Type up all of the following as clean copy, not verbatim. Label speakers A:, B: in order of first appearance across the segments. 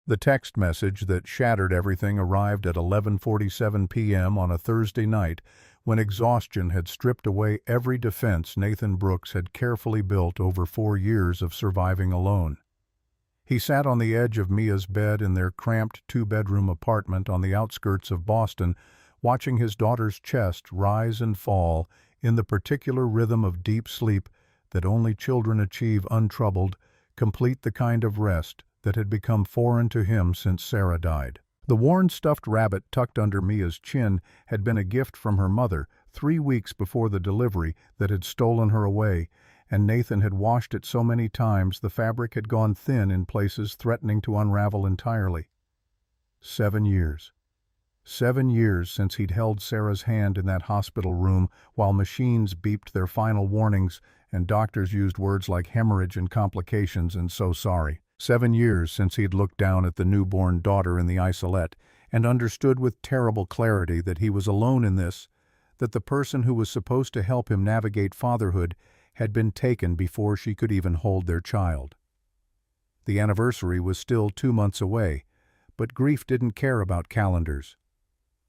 A: The text message that shattered everything arrived at 11:47 p.m. on a Thursday night when exhaustion had stripped away every defense Nathan Brooks had carefully built over 4 years of surviving alone. He sat on the edge of Mia's bed in their cramped two-bedroom apartment on the outskirts of Boston, watching his daughter's chest rise and fall in the particular rhythm of deep sleep that only children achieve untroubled, complete the kind of rest that had become foreign to him since Sarah died. The worn stuffed rabbit tucked under Mia's chin had been a gift from her mother 3 weeks before the delivery that had stolen her away, and Nathan had washed it so many times the fabric had gone thin in places, threatening to unravel entirely. 7 years. 7 years since he'd held Sarah's hand in that hospital room while machines beeped their final warnings and doctors used words like hemorrhage and complications and so sorry. 7 years since he'd looked down at the newborn daughter in the isolette and understood with terrible clarity that he was alone in this, that the person who was supposed to help him navigate fatherhood had been taken before she could even hold their child. The anniversary was still 2 months away, but grief didn't care about calendars.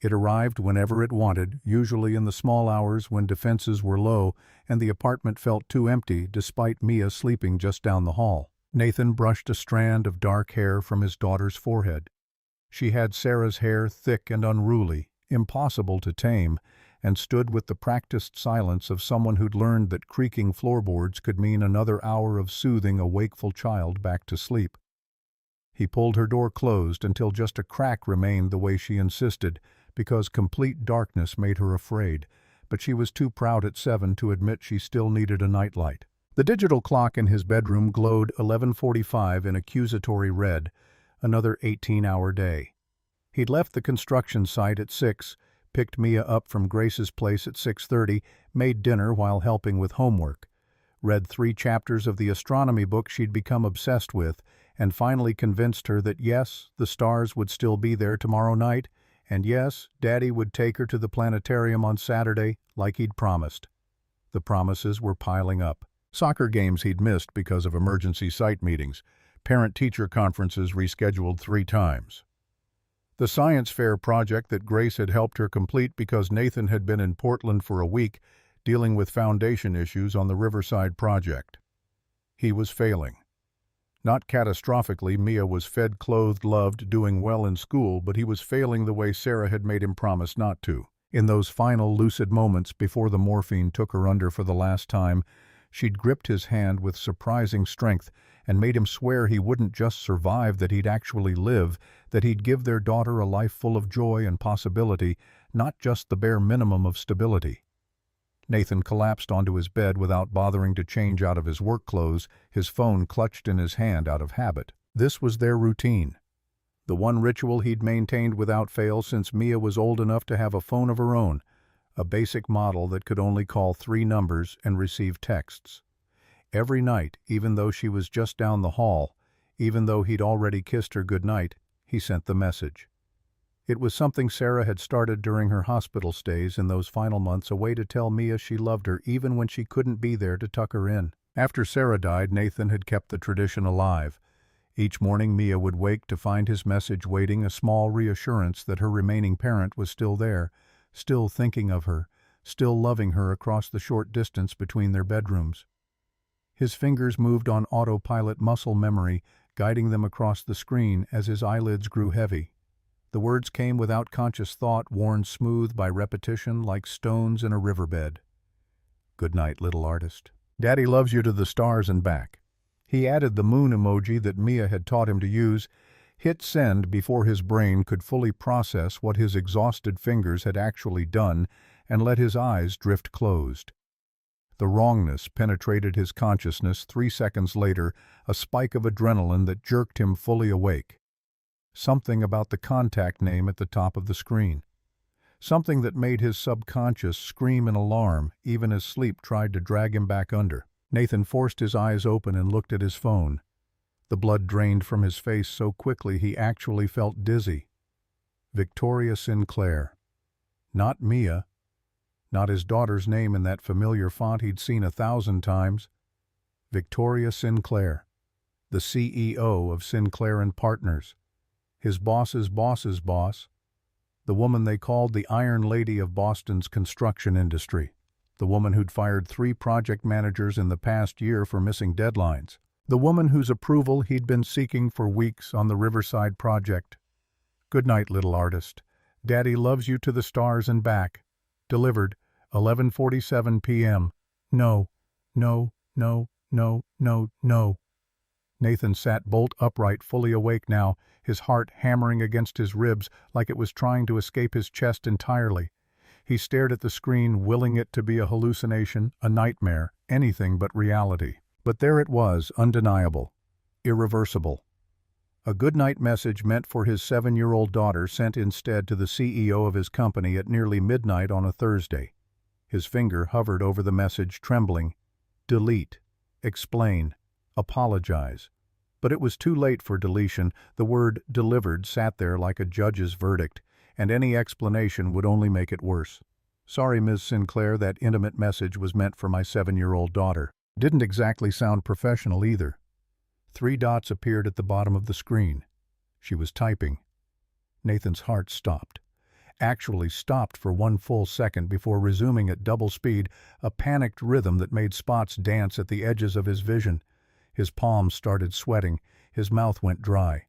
A: It arrived whenever it wanted, usually in the small hours when defenses were low and the apartment felt too empty despite Mia sleeping just down the hall. Nathan brushed a strand of dark hair from his daughter's forehead. She had Sarah's hair thick and unruly, impossible to tame, and stood with the practiced silence of someone who'd learned that creaking floorboards could mean another hour of soothing a wakeful child back to sleep. He pulled her door closed until just a crack remained the way she insisted, because complete darkness made her afraid, but she was too proud at 7 to admit she still needed a nightlight. The digital clock in his bedroom glowed 11:45 in accusatory red, another 18-hour day. He'd left the construction site at 6, picked Mia up from Grace's place at 6:30, made dinner while helping with homework, read 3 chapters of the astronomy book she'd become obsessed with, and finally convinced her that yes, the stars would still be there tomorrow night, and yes, Daddy would take her to the planetarium on Saturday, like he'd promised. The promises were piling up. Soccer games he'd missed because of emergency site meetings, parent-teacher conferences rescheduled 3 times. The science fair project that Grace had helped her complete because Nathan had been in Portland for a week dealing with foundation issues on the Riverside project. He was failing. Not catastrophically, Mia was fed, clothed, loved, doing well in school, but he was failing the way Sarah had made him promise not to. In those final lucid moments before the morphine took her under for the last time, she'd gripped his hand with surprising strength and made him swear he wouldn't just survive, that he'd actually live, that he'd give their daughter a life full of joy and possibility, not just the bare minimum of stability. Nathan collapsed onto his bed without bothering to change out of his work clothes, his phone clutched in his hand out of habit. This was their routine. The one ritual he'd maintained without fail since Mia was old enough to have a phone of her own, a basic model that could only call 3 numbers and receive texts. Every night, even though she was just down the hall, even though he'd already kissed her goodnight, he sent the message. It was something Sarah had started during her hospital stays in those final months, a way to tell Mia she loved her even when she couldn't be there to tuck her in. After Sarah died, Nathan had kept the tradition alive. Each morning Mia would wake to find his message waiting, a small reassurance that her remaining parent was still there, still thinking of her, still loving her across the short distance between their bedrooms. His fingers moved on autopilot muscle memory, guiding them across the screen as his eyelids grew heavy. The words came without conscious thought, worn smooth by repetition like stones in a riverbed. Good night, little artist. Daddy loves you to the stars and back. He added the moon emoji that Mia had taught him to use, hit send before his brain could fully process what his exhausted fingers had actually done, and let his eyes drift closed. The wrongness penetrated his consciousness 3 seconds later, a spike of adrenaline that jerked him fully awake. Something about the contact name at the top of the screen. Something that made his subconscious scream in alarm even as sleep tried to drag him back under. Nathan forced his eyes open and looked at his phone. The blood drained from his face so quickly he actually felt dizzy. Victoria Sinclair. Not Mia. Not his daughter's name in that familiar font he'd seen 1,000 times. Victoria Sinclair, the CEO of Sinclair and Partners, his boss's boss's boss, the woman they called the Iron Lady of Boston's construction industry, the woman who'd fired 3 project managers in the past year for missing deadlines, the woman whose approval he'd been seeking for weeks on the Riverside project. Good night, little artist. Daddy loves you to the stars and back. Delivered, 11:47 p.m. No, no, no, no, no, no. Nathan sat bolt upright, fully awake now, his heart hammering against his ribs like it was trying to escape his chest entirely. He stared at the screen, willing it to be a hallucination, a nightmare, anything but reality. But there it was, undeniable, irreversible. A goodnight message meant for his 7-year-old daughter sent instead to the CEO of his company at nearly midnight on a Thursday. His finger hovered over the message, trembling. Delete. Explain. Apologize. But it was too late for deletion. The word delivered sat there like a judge's verdict, and any explanation would only make it worse. Sorry, Ms. Sinclair, that intimate message was meant for my 7-year-old daughter. Didn't exactly sound professional either. 3 dots appeared at the bottom of the screen. She was typing. Nathan's heart stopped. Actually stopped for 1 full second before resuming at double speed, a panicked rhythm that made spots dance at the edges of his vision. His palms started sweating. His mouth went dry.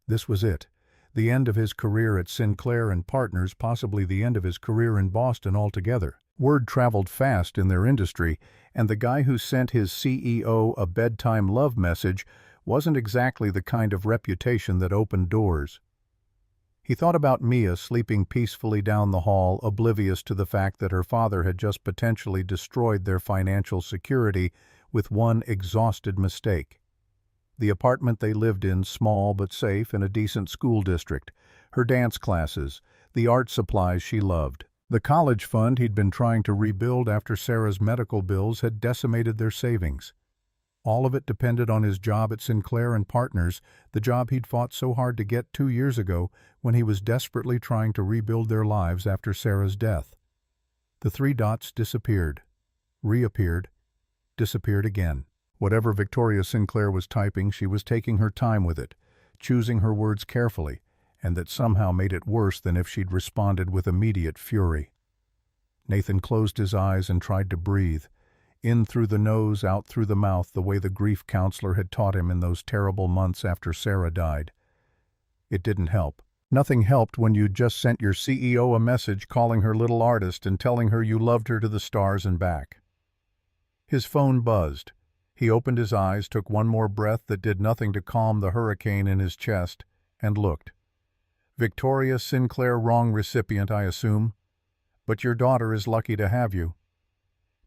A: This was it. The end of his career at Sinclair and Partners, possibly the end of his career in Boston altogether. Word traveled fast in their industry, and the guy who sent his CEO a bedtime love message wasn't exactly the kind of reputation that opened doors. He thought about Mia sleeping peacefully down the hall, oblivious to the fact that her father had just potentially destroyed their financial security with one exhausted mistake. The apartment they lived in, small but safe in a decent school district, her dance classes, the art supplies she loved. The college fund he'd been trying to rebuild after Sarah's medical bills had decimated their savings. All of it depended on his job at Sinclair and Partners, the job he'd fought so hard to get 2 years ago when he was desperately trying to rebuild their lives after Sarah's death. The 3 dots disappeared, reappeared, disappeared again. Whatever Victoria Sinclair was typing, she was taking her time with it, choosing her words carefully, and that somehow made it worse than if she'd responded with immediate fury. Nathan closed his eyes and tried to breathe, in through the nose, out through the mouth, the way the grief counselor had taught him in those terrible months after Sarah died. It didn't help. Nothing helped when you'd just sent your CEO a message calling her little artist and telling her you loved her to the stars and back. His phone buzzed. He opened his eyes, took one more breath that did nothing to calm the hurricane in his chest, and looked. Victoria Sinclair, wrong recipient, I assume. But your daughter is lucky to have you.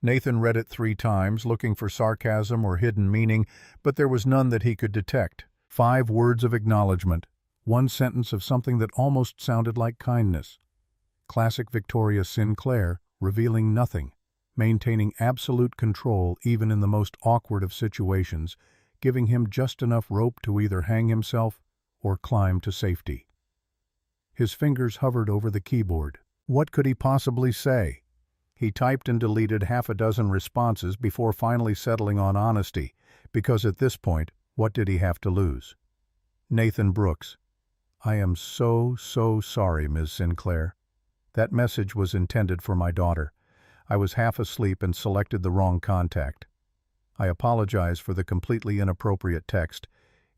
A: Nathan read it 3 times, looking for sarcasm or hidden meaning, but there was none that he could detect. 5 words of acknowledgement, 1 sentence of something that almost sounded like kindness. Classic Victoria Sinclair, revealing nothing, maintaining absolute control even in the most awkward of situations, giving him just enough rope to either hang himself or climb to safety. His fingers hovered over the keyboard. What could he possibly say? He typed and deleted 6 responses before finally settling on honesty, because at this point, what did he have to lose? Nathan Brooks. I am so sorry, Ms. Sinclair. That message was intended for my daughter. I was half asleep and selected the wrong contact. I apologize for the completely inappropriate text.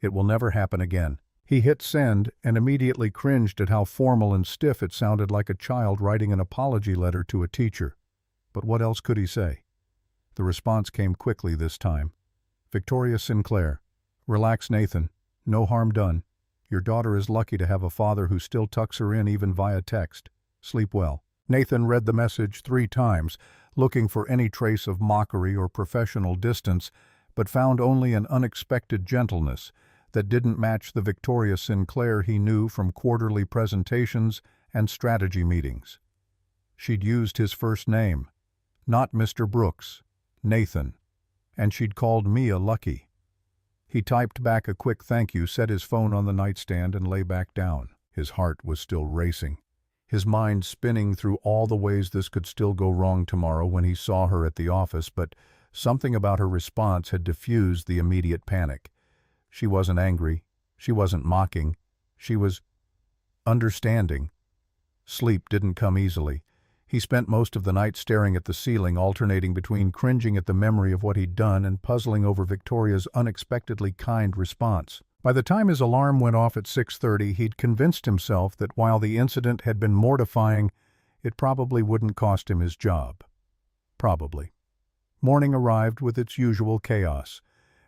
A: It will never happen again. He hit send and immediately cringed at how formal and stiff it sounded, like a child writing an apology letter to a teacher. But what else could he say? The response came quickly this time. Victoria Sinclair. Relax, Nathan. No harm done. Your daughter is lucky to have a father who still tucks her in even via text. Sleep well. Nathan read the message 3 times, looking for any trace of mockery or professional distance, but found only an unexpected gentleness that didn't match the Victoria Sinclair he knew from quarterly presentations and strategy meetings. She'd used his first name, not Mr. Brooks, Nathan, and she'd called Mia lucky. He typed back a quick thank you, set his phone on the nightstand, and lay back down. His heart was still racing, his mind spinning through all the ways this could still go wrong tomorrow when he saw her at the office, but something about her response had diffused the immediate panic. She wasn't angry. She wasn't mocking. She was understanding. Sleep didn't come easily. He spent most of the night staring at the ceiling, alternating between cringing at the memory of what he'd done and puzzling over Victoria's unexpectedly kind response. By the time his alarm went off at 6:30, he'd convinced himself that while the incident had been mortifying, it probably wouldn't cost him his job. Probably. Morning arrived with its usual chaos.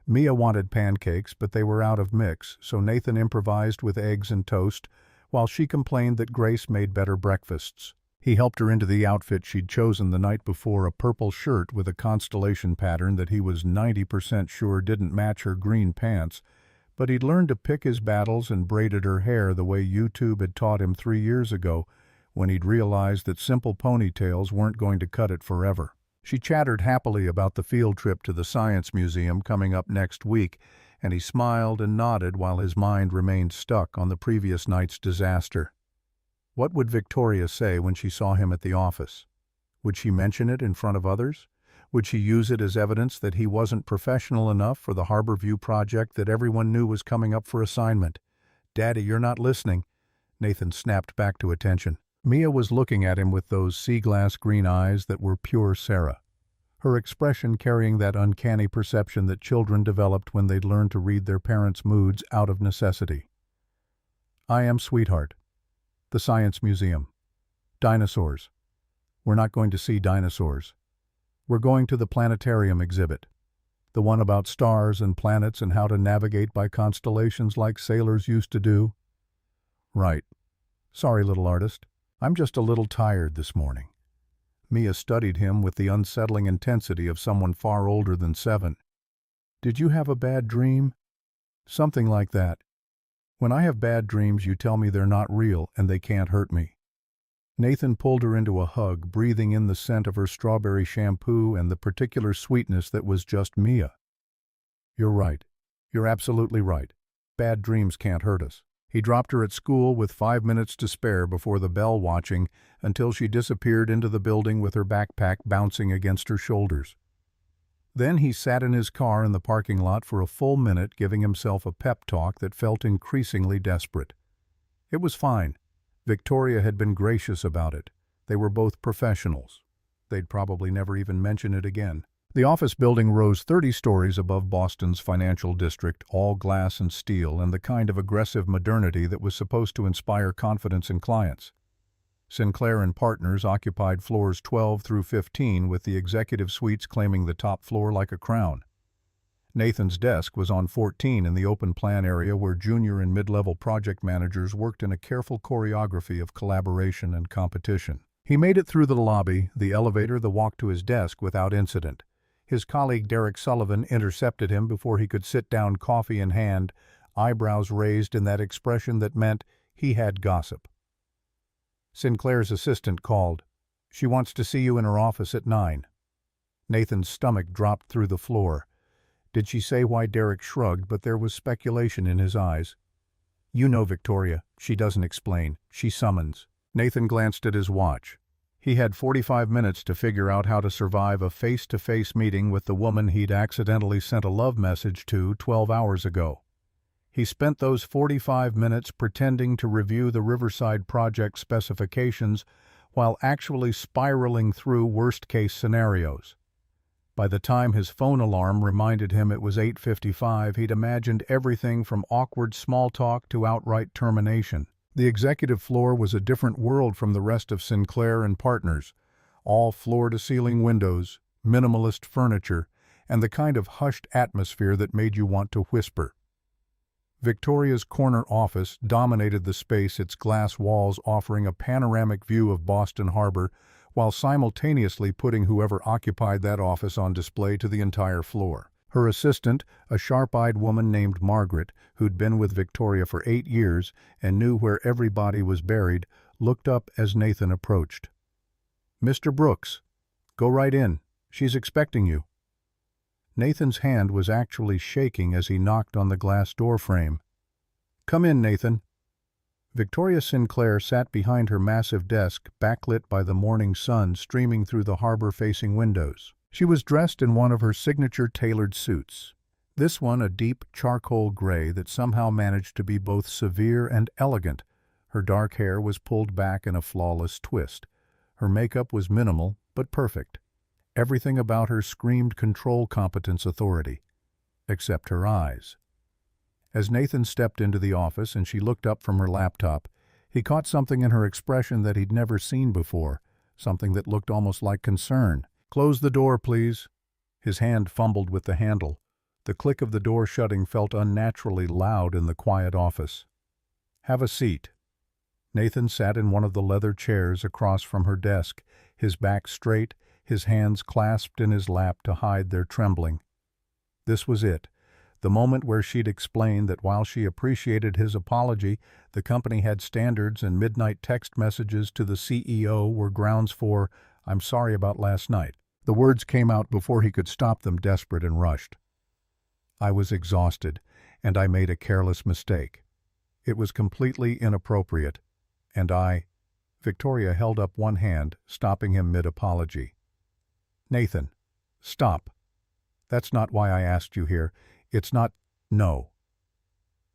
A: Mia wanted pancakes, but they were out of mix, so Nathan improvised with eggs and toast, while she complained that Grace made better breakfasts. He helped her into the outfit she'd chosen the night before, a purple shirt with a constellation pattern that he was 90% sure didn't match her green pants, but he'd learned to pick his battles and braided her hair the way YouTube had taught him 3 years ago, when he'd realized that simple ponytails weren't going to cut it forever. She chattered happily about the field trip to the Science Museum coming up next week, and he smiled and nodded while his mind remained stuck on the previous night's disaster. What would Victoria say when she saw him at the office? Would she mention it in front of others? Would she use it as evidence that he wasn't professional enough for the Harborview project that everyone knew was coming up for assignment? "Daddy, you're not listening." Nathan snapped back to attention. Mia was looking at him with those sea-glass green eyes that were pure Sarah, her expression carrying that uncanny perception that children developed when they'd learned to read their parents' moods out of necessity. "I am, sweetheart. The Science Museum. Dinosaurs. We're not going to see dinosaurs. We're going to the planetarium exhibit. The one about stars and planets and how to navigate by constellations like sailors used to do." "Right. Sorry, little artist. I'm just a little tired this morning." Mia studied him with the unsettling intensity of someone far older than 7. "Did you have a bad dream?" "Something like that. When I have bad dreams, you tell me they're not real and they can't hurt me." Nathan pulled her into a hug, breathing in the scent of her strawberry shampoo and the particular sweetness that was just Mia. "You're right. You're absolutely right. Bad dreams can't hurt us." He dropped her at school with 5 minutes to spare before the bell watching until she disappeared into the building with her backpack bouncing against her shoulders. Then he sat in his car in the parking lot for a full minute, giving himself a pep talk that felt increasingly desperate. It was fine. Victoria had been gracious about it. They were both professionals. They'd probably never even mention it again. The office building rose 30 stories above Boston's financial district, all glass and steel, and the kind of aggressive modernity that was supposed to inspire confidence in clients. Sinclair and Partners occupied floors 12 through 15, with the executive suites claiming the top floor like a crown. Nathan's desk was on 14 in the open plan area where junior and mid-level project managers worked in a careful choreography of collaboration and competition. He made it through the lobby, the elevator, the walk to his desk without incident. His colleague Derek Sullivan intercepted him before he could sit down, coffee in hand, eyebrows raised in that expression that meant he had gossip. Sinclair's assistant called. "She wants to see you in her office at 9. Nathan's stomach dropped through the floor. Did she say why? Derek shrugged, but there was speculation in his eyes. "You know, Victoria, she doesn't explain. She summons." Nathan glanced at his watch. He had 45 minutes to figure out how to survive a face-to-face meeting with the woman he'd accidentally sent a love message to 12 hours ago. He spent those 45 minutes pretending to review the Riverside project specifications while actually spiraling through worst-case scenarios. By the time his phone alarm reminded him it was 8:55, he'd imagined everything from awkward small talk to outright termination. The executive floor was a different world from the rest of Sinclair and Partners. All floor-to-ceiling windows, minimalist furniture, and the kind of hushed atmosphere that made you want to whisper. Victoria's corner office dominated the space, its glass walls offering a panoramic view of Boston Harbor, while simultaneously putting whoever occupied that office on display to the entire floor. Her assistant, a sharp-eyed woman named Margaret, who'd been with Victoria for 8 years and knew where every body was buried, looked up as Nathan approached. "Mr. Brooks, go right in. She's expecting you." Nathan's hand was actually shaking as he knocked on the glass door frame. "Come in, Nathan." Victoria Sinclair sat behind her massive desk, backlit by the morning sun streaming through the harbor-facing windows. She was dressed in one of her signature tailored suits. This one a deep charcoal gray that somehow managed to be both severe and elegant, Her dark hair was pulled back in a flawless twist. Her makeup was minimal, but perfect. Everything about her screamed control, competence, authority. Except her eyes. As Nathan stepped into the office and she looked up from her laptop, he caught something in her expression that he'd never seen before, something that looked almost like concern. "Close the door, please." His hand fumbled with the handle. The click of the door shutting felt unnaturally loud in the quiet office. "Have a seat." Nathan sat in one of the leather chairs across from her desk, his back straight, his hands clasped in his lap to hide their trembling. This was it, the moment where she'd explained that while she appreciated his apology, the company had standards and midnight text messages to the CEO were grounds for, "I'm sorry about last night." The words came out before he could stop them, desperate and rushed. "I was exhausted, and I made a careless mistake. It was completely inappropriate, and I—" Victoria held up one hand, stopping him mid-apology. "Nathan, stop. That's not why I asked you here. It's not— No."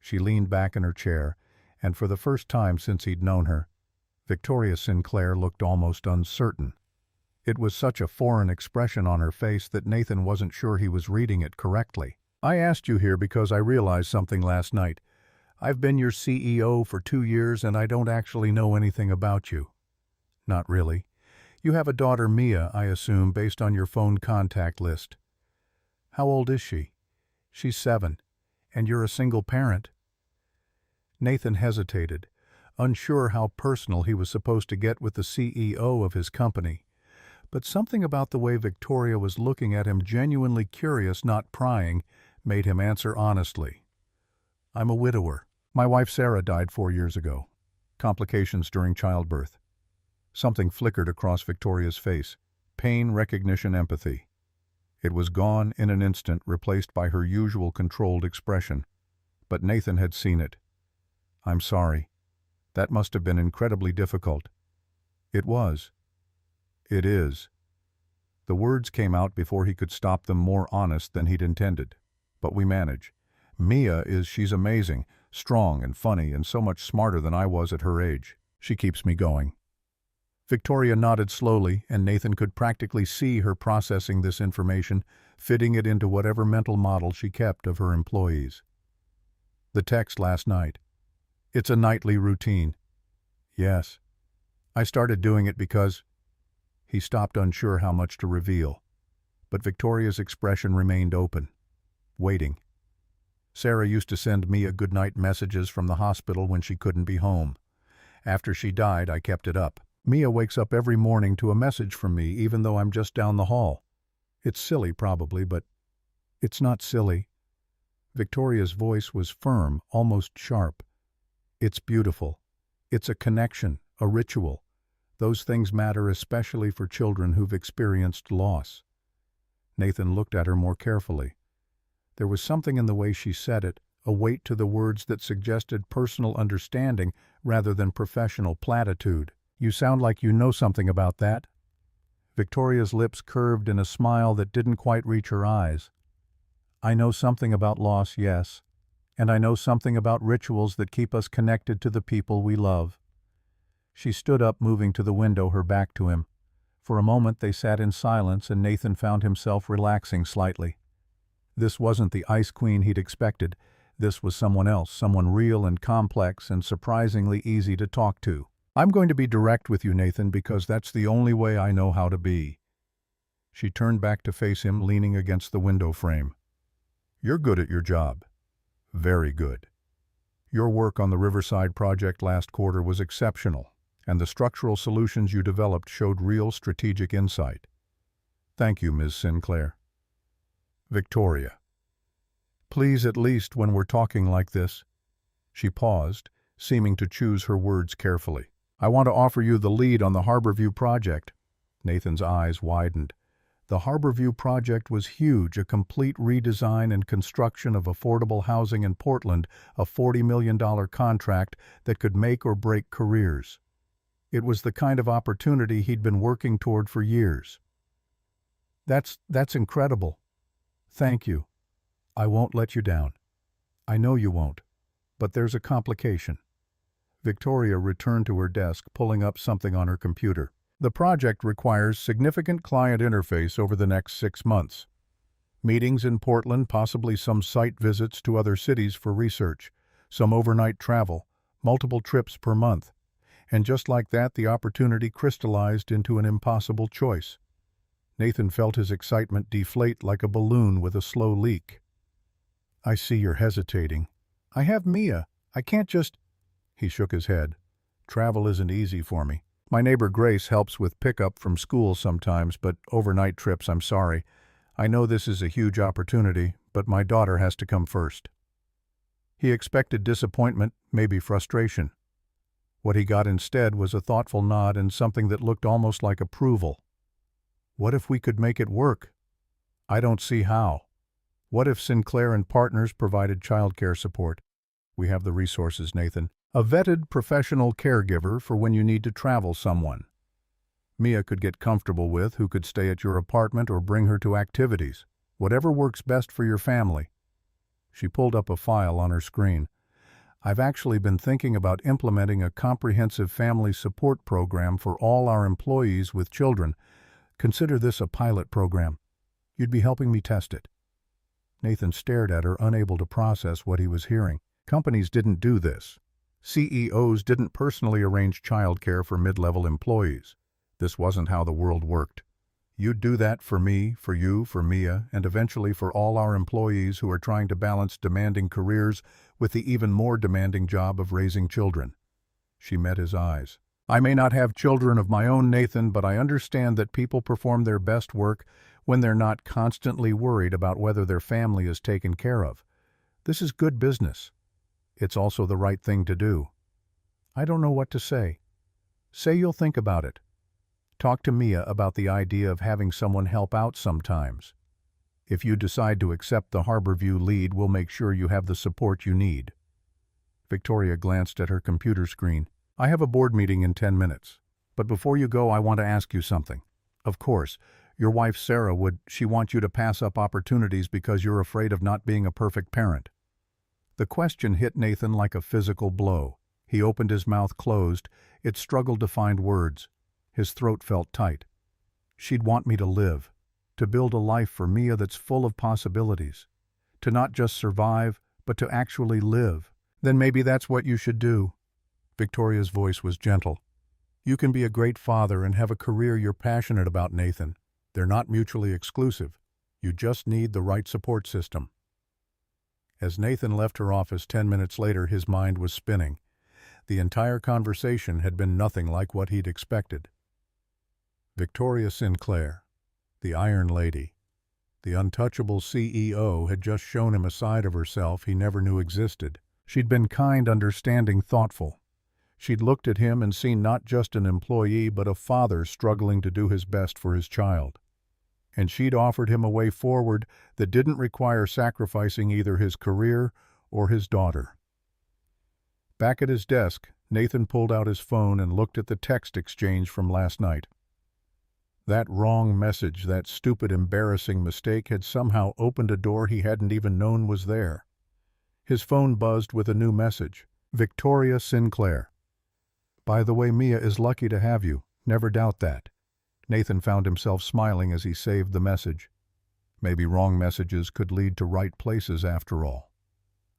A: She leaned back in her chair, and for the first time since he'd known her, Victoria Sinclair looked almost uncertain. It was such a foreign expression on her face that Nathan wasn't sure he was reading it correctly. "I asked you here because I realized something last night. I've been your CEO for 2 years and I don't actually know anything about you." "Not really. You have a daughter, Mia, I assume, based on your phone contact list." "How old is she?" "She's 7. And you're a single parent?" Nathan hesitated, unsure how personal he was supposed to get with the CEO of his company. But something about the way Victoria was looking at him, genuinely curious, not prying, made him answer honestly. "I'm a widower. My wife Sarah died 4 years ago. Complications during childbirth." Something flickered across Victoria's face. Pain, recognition, empathy. It was gone in an instant, replaced by her usual controlled expression. But Nathan had seen it. "I'm sorry. That must have been incredibly difficult." "It was." "It is." The words came out before he could stop them, more honest than he'd intended. "But we manage. She's amazing, strong and funny and so much smarter than I was at her age. She keeps me going." Victoria nodded slowly, and Nathan could practically see her processing this information, fitting it into whatever mental model she kept of her employees. "The text last night. It's a nightly routine." "Yes. I started doing it because—" He stopped, unsure how much to reveal. But Victoria's expression remained open, waiting. "Sarah used to send Mia goodnight messages from the hospital when she couldn't be home. After she died, I kept it up. Mia wakes up every morning to a message from me, even though I'm just down the hall. It's silly, probably, but—" "It's not silly." Victoria's voice was firm, almost sharp. "It's beautiful. It's a connection, a ritual. Those things matter especially for children who've experienced loss." Nathan looked at her more carefully. There was something in the way she said it, a weight to the words that suggested personal understanding rather than professional platitude. "You sound like you know something about that." Victoria's lips curved in a smile that didn't quite reach her eyes. "I know something about loss, yes. And I know something about rituals that keep us connected to the people we love." She stood up, moving to the window, her back to him. For a moment they sat in silence, and Nathan found himself relaxing slightly. This wasn't the Ice Queen he'd expected. This was someone else, someone real and complex and surprisingly easy to talk to. "I'm going to be direct with you, Nathan, because that's the only way I know how to be." She turned back to face him, leaning against the window frame. "You're good at your job. Very good. Your work on the Riverside project last quarter was exceptional, and the structural solutions you developed showed real strategic insight. Thank you, Ms. Sinclair." "Victoria. Please, at least when we're talking like this." She paused, seeming to choose her words carefully. "I want to offer you the lead on the Harborview project." Nathan's eyes widened. The Harborview project was huge, a complete redesign and construction of affordable housing in Portland, a $40 million contract that could make or break careers. It was the kind of opportunity he'd been working toward for years. That's incredible. Thank you. I won't let you down." "I know you won't. But there's a complication." Victoria returned to her desk, pulling up something on her computer. The project requires significant client interface over the next 6 months. Meetings in Portland, possibly some site visits to other cities for research, some overnight travel, multiple trips per month. And just like that, the opportunity crystallized into an impossible choice. Nathan felt his excitement deflate like a balloon with a slow leak. "I see you're hesitating. I have Mia. I can't just—" He shook his head. "Travel isn't easy for me. My neighbor Grace helps with pickup from school sometimes, but overnight trips, I'm sorry. I know this is a huge opportunity, but my daughter has to come first." He expected disappointment, maybe frustration. What he got instead was a thoughtful nod and something that looked almost like approval. "What if we could make it work?" "I don't see how." "What if Sinclair and Partners provided childcare support?" "We have the resources, Nathan. A vetted professional caregiver for when you need to travel someone. Mia could get comfortable with, who could stay at your apartment or bring her to activities. Whatever works best for your family." She pulled up a file on her screen. "I've actually been thinking about implementing a comprehensive family support program for all our employees with children. Consider this a pilot program. You'd be helping me test it." Nathan stared at her, unable to process what he was hearing. Companies didn't do this. CEOs didn't personally arrange childcare for mid-level employees. This wasn't how the world worked. You'd do that for me, for you, for Mia, and eventually for all our employees who are trying to balance demanding careers with the even more demanding job of raising children. She met his eyes. "I may not have children of my own, Nathan, but I understand that people perform their best work when they're not constantly worried about whether their family is taken care of. This is good business. It's also the right thing to do." "I don't know what to say." "Say you'll think about it. Talk to Mia about the idea of having someone help out sometimes. If you decide to accept the Harborview lead, we'll make sure you have the support you need." Victoria glanced at her computer screen. "I have a board meeting in 10 minutes. But before you go, I want to ask you something. Of course, your wife Sarah she want you to pass up opportunities because you're afraid of not being a perfect parent?" The question hit Nathan like a physical blow. He opened his mouth closed. It struggled to find words. His throat felt tight. "She'd want me to live, to build a life for Mia that's full of possibilities, to not just survive, but to actually live." "Then maybe that's what you should do." Victoria's voice was gentle. "You can be a great father and have a career you're passionate about, Nathan. They're not mutually exclusive. You just need the right support system." As Nathan left her office 10 minutes later, his mind was spinning. The entire conversation had been nothing like what he'd expected. Victoria Sinclair, the Iron Lady, the untouchable CEO, had just shown him a side of herself he never knew existed. She'd been kind, understanding, thoughtful. She'd looked at him and seen not just an employee, but a father struggling to do his best for his child. And she'd offered him a way forward that didn't require sacrificing either his career or his daughter. Back at his desk, Nathan pulled out his phone and looked at the text exchange from last night. That wrong message, that stupid, embarrassing mistake had somehow opened a door he hadn't even known was there. His phone buzzed with a new message. "Victoria Sinclair. By the way, Mia is lucky to have you. Never doubt that." Nathan found himself smiling as he saved the message. Maybe wrong messages could lead to right places after all.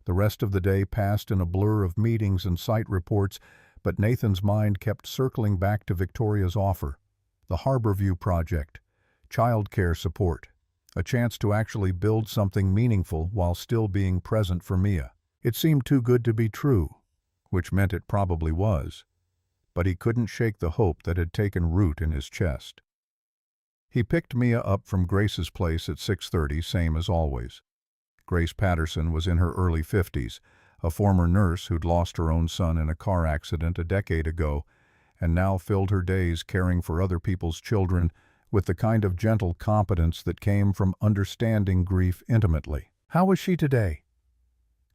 A: The rest of the day passed in a blur of meetings and site reports, but Nathan's mind kept circling back to Victoria's offer. The Harborview project, childcare support, a chance to actually build something meaningful while still being present for Mia. It seemed too good to be true, which meant it probably was. But he couldn't shake the hope that had taken root in his chest. He picked Mia up from Grace's place at 6:30, same as always. Grace Patterson was in her early 50s, a former nurse who'd lost her own son in a car accident a decade ago, and now filled her days caring for other people's children with the kind of gentle competence that came from understanding grief intimately. "How was she today?"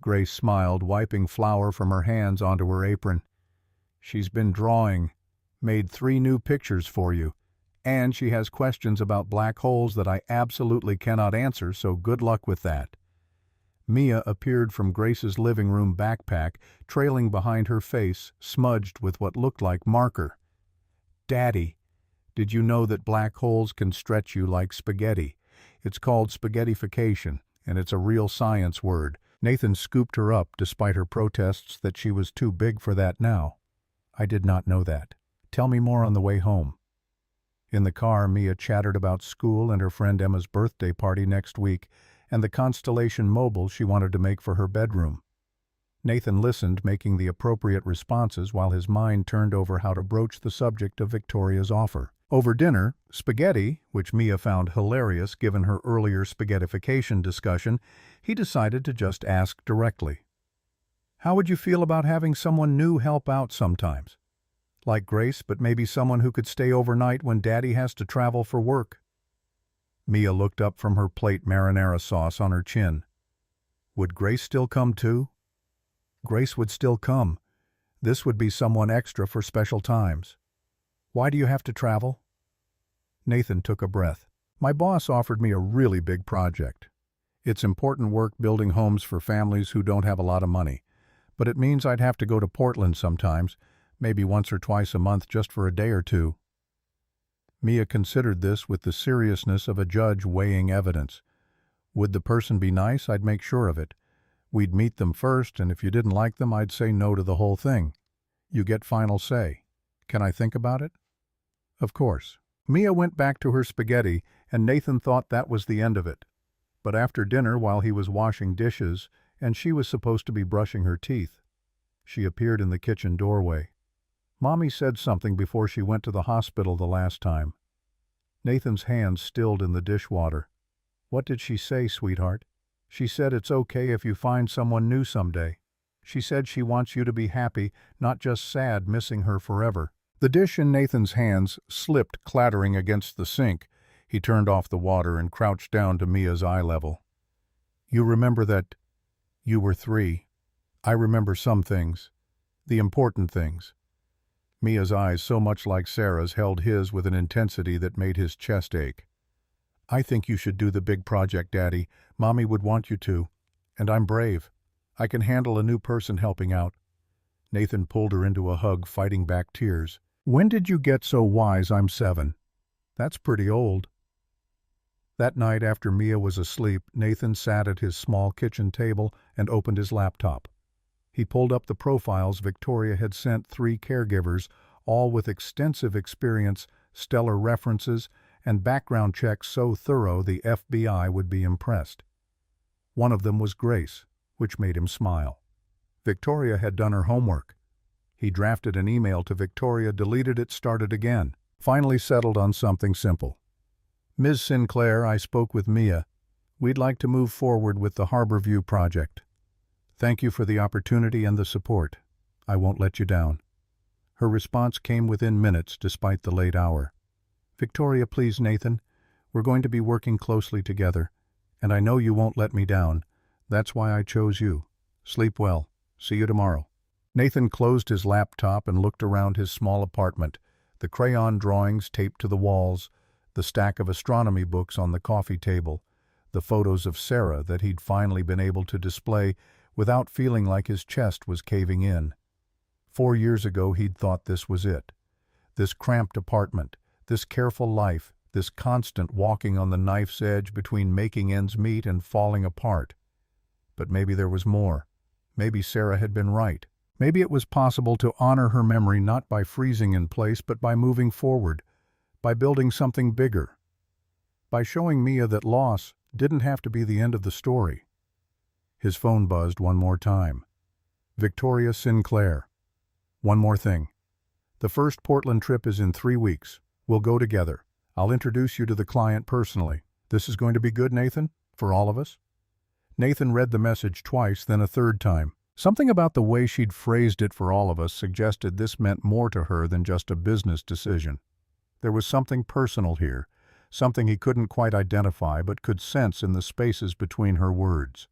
A: Grace smiled, wiping flour from her hands onto her apron. "She's been drawing, made 3 new pictures for you, and she has questions about black holes that I absolutely cannot answer, so good luck with that." Mia appeared from Grace's living room backpack, trailing behind her face, smudged with what looked like marker. "Daddy, did you know that black holes can stretch you like spaghetti? It's called spaghettification, and it's a real science word." Nathan scooped her up despite her protests that she was too big for that now. "I did not know that. Tell me more on the way home." In the car, Mia chattered about school and her friend Emma's birthday party next week, and the Constellation mobile she wanted to make for her bedroom. Nathan listened, making the appropriate responses while his mind turned over how to broach the subject of Victoria's offer. Over dinner, spaghetti, which Mia found hilarious given her earlier spaghettification discussion, he decided to just ask directly. "How would you feel about having someone new help out sometimes? Like Grace, but maybe someone who could stay overnight when Daddy has to travel for work?" Mia looked up from her plate, marinara sauce on her chin. Would Grace still come too? Grace would still come. This would be someone extra for special times. "Why do you have to travel?" Nathan took a breath. "My boss offered me a really big project. It's important work building homes for families who don't have a lot of money, but it means I'd have to go to Portland sometimes, maybe once or twice a month just for a day or two." Mia considered this with the seriousness of a judge weighing evidence. "Would the person be nice? I'd make sure of it. We'd meet them first, and if you didn't like them, I'd say no to the whole thing. You get final say. Can I think about it?" "Of course." Mia went back to her spaghetti, and Nathan thought that was the end of it. But after dinner, while he was washing dishes, and she was supposed to be brushing her teeth, she appeared in the kitchen doorway. "Mommy said something before she went to the hospital the last time." Nathan's hands stilled in the dishwater. "What did she say, sweetheart?" "She said it's okay if you find someone new someday. She said she wants you to be happy, not just sad missing her forever." The dish in Nathan's hands slipped, clattering against the sink. He turned off the water and crouched down to Mia's eye level. "You remember that you were 3. I remember some things. The important things." Mia's eyes, so much like Sarah's, held his with an intensity that made his chest ache. "I think you should do the big project, Daddy. Mommy would want you to. And I'm brave. I can handle a new person helping out." Nathan pulled her into a hug, fighting back tears. "When did you get so wise I'm 7? That's pretty old." That night, after Mia was asleep, Nathan sat at his small kitchen table and opened his laptop. He pulled up the profiles Victoria had sent 3 caregivers, all with extensive experience, stellar references, and background checks so thorough the FBI would be impressed. One of them was Grace, which made him smile. Victoria had done her homework. He drafted an email to Victoria, deleted it, started again. Finally settled on something simple. "Ms. Sinclair, I spoke with Mia. We'd like to move forward with the Harborview project. Thank you for the opportunity and the support. I won't let you down." Her response came within minutes, despite the late hour. "Victoria, please, Nathan. We're going to be working closely together, and I know you won't let me down. That's why I chose you. Sleep well. See you tomorrow." Nathan closed his laptop and looked around his small apartment, the crayon drawings taped to the walls, the stack of astronomy books on the coffee table, the photos of Sarah that he'd finally been able to display without feeling like his chest was caving in. 4 years ago he'd thought this was it. This cramped apartment, this careful life, this constant walking on the knife's edge between making ends meet and falling apart. But maybe there was more. Maybe Sarah had been right. Maybe it was possible to honor her memory not by freezing in place but by moving forward, by building something bigger, by showing Mia that loss didn't have to be the end of the story. His phone buzzed one more time. "Victoria Sinclair. One more thing. The first Portland trip is in 3 weeks. We'll go together. I'll introduce you to the client personally. This is going to be good, Nathan? For all of us?" Nathan read the message twice, then a third time. Something about the way she'd phrased it, "for all of us," suggested this meant more to her than just a business decision. There was something personal here, something he couldn't quite identify but could sense in the spaces between her words.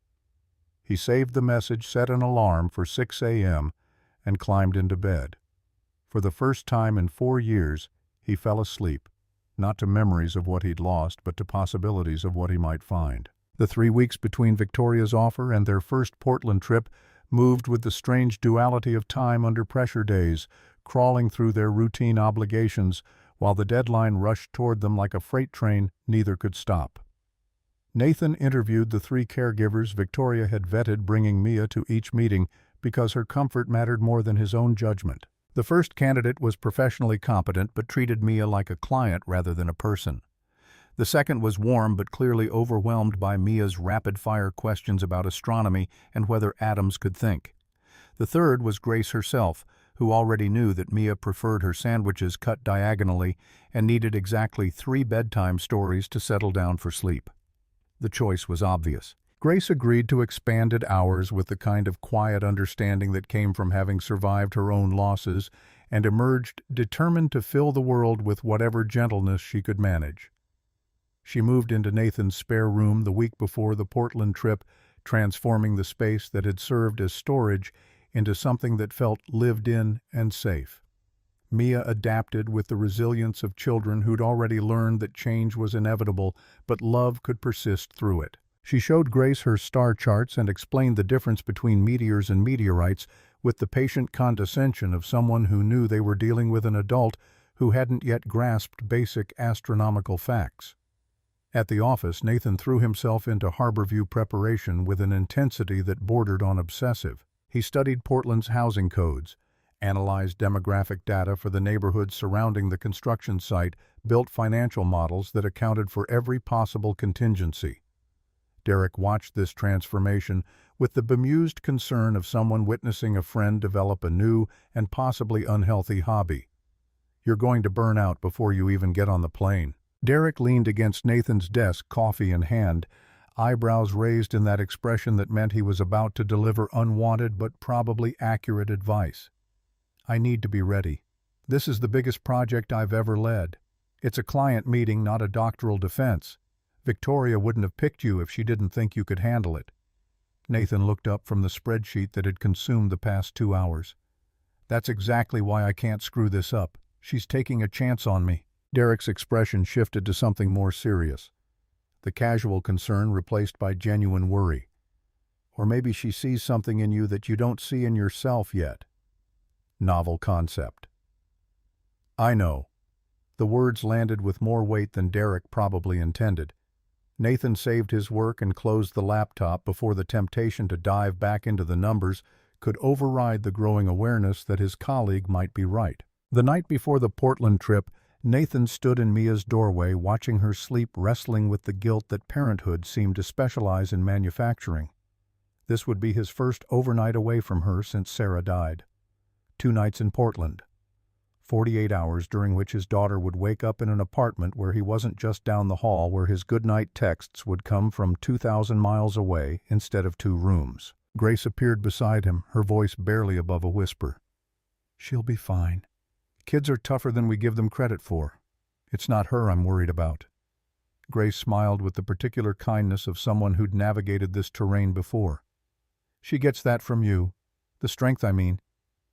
A: He saved the message, set an alarm for 6 a.m., and climbed into bed. For the first time in 4 years, he fell asleep, not to memories of what he'd lost, but to possibilities of what he might find. The 3 weeks between Victoria's offer and their first Portland trip moved with the strange duality of time under pressure days, crawling through their routine obligations, while the deadline rushed toward them like a freight train neither could stop. Nathan interviewed the 3 caregivers Victoria had vetted, bringing Mia to each meeting because her comfort mattered more than his own judgment. The first candidate was professionally competent but treated Mia like a client rather than a person. The second was warm but clearly overwhelmed by Mia's rapid-fire questions about astronomy and whether atoms could think. The third was Grace herself, who already knew that Mia preferred her sandwiches cut diagonally and needed exactly 3 bedtime stories to settle down for sleep. The choice was obvious. Grace agreed to expanded hours with the kind of quiet understanding that came from having survived her own losses and emerged determined to fill the world with whatever gentleness she could manage. She moved into Nathan's spare room the week before the Portland trip, transforming the space that had served as storage into something that felt lived in and safe. Mia adapted with the resilience of children who'd already learned that change was inevitable, but love could persist through it. She showed Grace her star charts and explained the difference between meteors and meteorites with the patient condescension of someone who knew they were dealing with an adult who hadn't yet grasped basic astronomical facts. At the office, Nathan threw himself into Harborview preparation with an intensity that bordered on obsessive. He studied Portland's housing codes, analyzed demographic data for the neighborhoods surrounding the construction site, built financial models that accounted for every possible contingency. Derek watched this transformation with the bemused concern of someone witnessing a friend develop a new and possibly unhealthy hobby. "You're going to burn out before you even get on the plane." Derek leaned against Nathan's desk, coffee in hand, eyebrows raised in that expression that meant he was about to deliver unwanted but probably accurate advice. "I need to be ready. This is the biggest project I've ever led. It's a client meeting, not a doctoral defense. Victoria wouldn't have picked you if she didn't think you could handle it." Nathan looked up from the spreadsheet that had consumed the past 2 hours. "That's exactly why I can't screw this up. She's taking a chance on me." Derek's expression shifted to something more serious, the casual concern replaced by genuine worry. "Or maybe she sees something in you that you don't see in yourself yet." Novel concept. "I know." The words landed with more weight than Derek probably intended. Nathan saved his work and closed the laptop before the temptation to dive back into the numbers could override the growing awareness that his colleague might be right. The night before the Portland trip, Nathan stood in Mia's doorway, watching her sleep, wrestling with the guilt that parenthood seemed to specialize in manufacturing. This would be his first overnight away from her since Sarah died. 2 nights in Portland. 48 hours during which his daughter would wake up in an apartment where he wasn't just down the hall, where his goodnight texts would come from 2,000 miles away instead of 2 rooms. Grace appeared beside him, her voice barely above a whisper. "She'll be fine. Kids are tougher than we give them credit for. It's not her I'm worried about." Grace smiled with the particular kindness of someone who'd navigated this terrain before. "She gets that from you. The strength, I mean.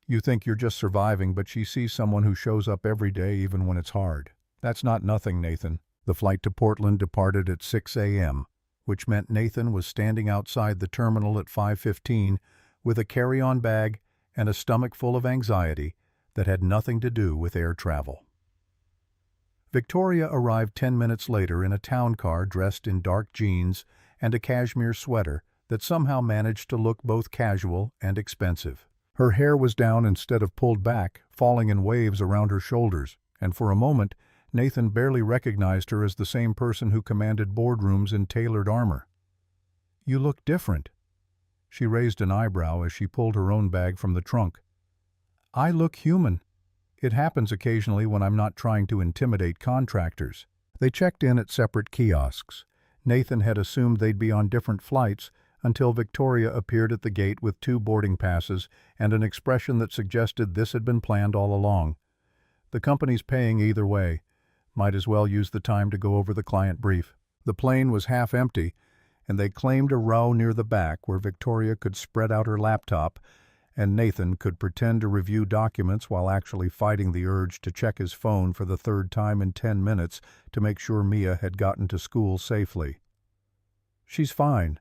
A: You think you're just surviving, but she sees someone who shows up every day even when it's hard. That's not nothing, Nathan." The flight to Portland departed at 6 a.m., which meant Nathan was standing outside the terminal at 5:15 with a carry-on bag and a stomach full of anxiety that had nothing to do with air travel. Victoria arrived 10 minutes later in a town car dressed in dark jeans and a cashmere sweater that somehow managed to look both casual and expensive. Her hair was down instead of pulled back, falling in waves around her shoulders, and for a moment Nathan barely recognized her as the same person who commanded boardrooms in tailored armor. "You look different." She raised an eyebrow as she pulled her own bag from the trunk. "I look human. It happens occasionally when I'm not trying to intimidate contractors." They checked in at separate kiosks. Nathan had assumed they'd be on different flights until Victoria appeared at the gate with 2 boarding passes and an expression that suggested this had been planned all along. "The company's paying either way. Might as well use the time to go over the client brief." The plane was half empty, and they claimed a row near the back where Victoria could spread out her laptop and Nathan could pretend to review documents while actually fighting the urge to check his phone for the 3rd time in 10 minutes to make sure Mia had gotten to school safely. She's fine.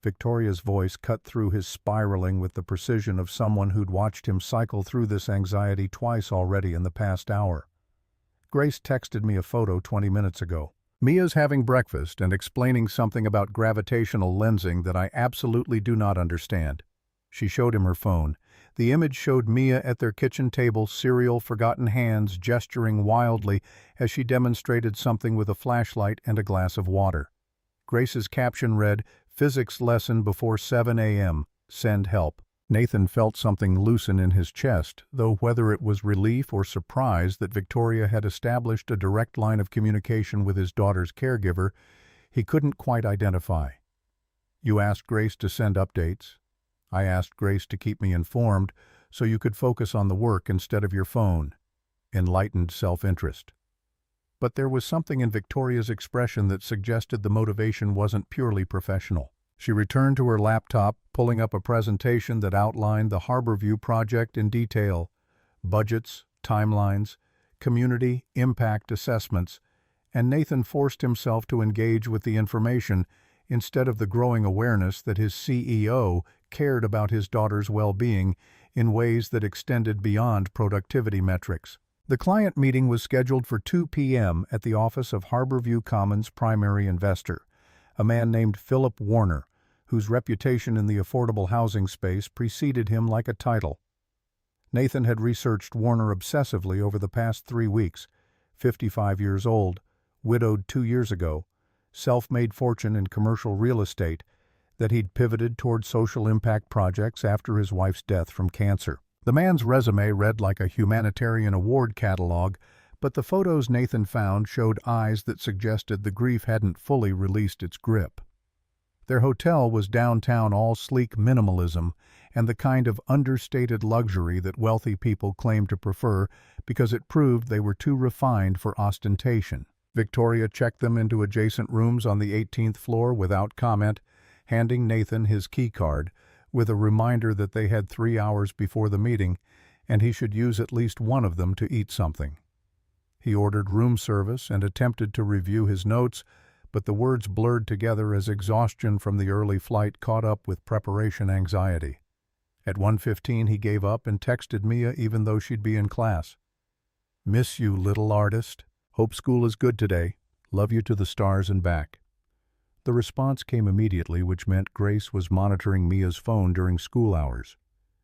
A: Victoria's voice cut through his spiraling with the precision of someone who'd watched him cycle through this anxiety twice already in the past hour. Grace texted me a photo 20 minutes ago. Mia's having breakfast and explaining something about gravitational lensing that I absolutely do not understand. She showed him her phone. The image showed Mia at their kitchen table, cereal forgotten hands gesturing wildly as she demonstrated something with a flashlight and a glass of water. Grace's caption read, "Physics lesson before 7 a.m. Send help." Nathan felt something loosen in his chest, though whether it was relief or surprise that Victoria had established a direct line of communication with his daughter's caregiver, he couldn't quite identify. "You asked Grace to send updates. I asked Grace to keep me informed so you could focus on the work instead of your phone." Enlightened self-interest. But there was something in Victoria's expression that suggested the motivation wasn't purely professional. She returned to her laptop, pulling up a presentation that outlined the Harborview project in detail: budgets, timelines, community impact assessments, and Nathan forced himself to engage with the information instead of the growing awareness that his CEO cared about his daughter's well-being in ways that extended beyond productivity metrics. The client meeting was scheduled for 2 p.m. at the office of Harborview Commons' primary investor, a man named Philip Warner, whose reputation in the affordable housing space preceded him like a title. Nathan had researched Warner obsessively over the past 3 weeks. 55 years old, widowed 2 years ago, self-made fortune in commercial real estate, that he'd pivoted toward social impact projects after his wife's death from cancer. The man's resume read like a humanitarian award catalog, but the photos Nathan found showed eyes that suggested the grief hadn't fully released its grip. Their hotel was downtown, all sleek minimalism and the kind of understated luxury that wealthy people claim to prefer because it proved they were too refined for ostentation. Victoria checked them into adjacent rooms on the 18th floor without comment, handing Nathan his key card with a reminder that they had 3 hours before the meeting and he should use at least one of them to eat something. He ordered room service and attempted to review his notes, but the words blurred together as exhaustion from the early flight caught up with preparation anxiety. At 1:15 he gave up and texted Mia even though she'd be in class. "Miss you, little artist. Hope school is good today. Love you to the stars and back." The response came immediately, which meant Grace was monitoring Mia's phone during school hours.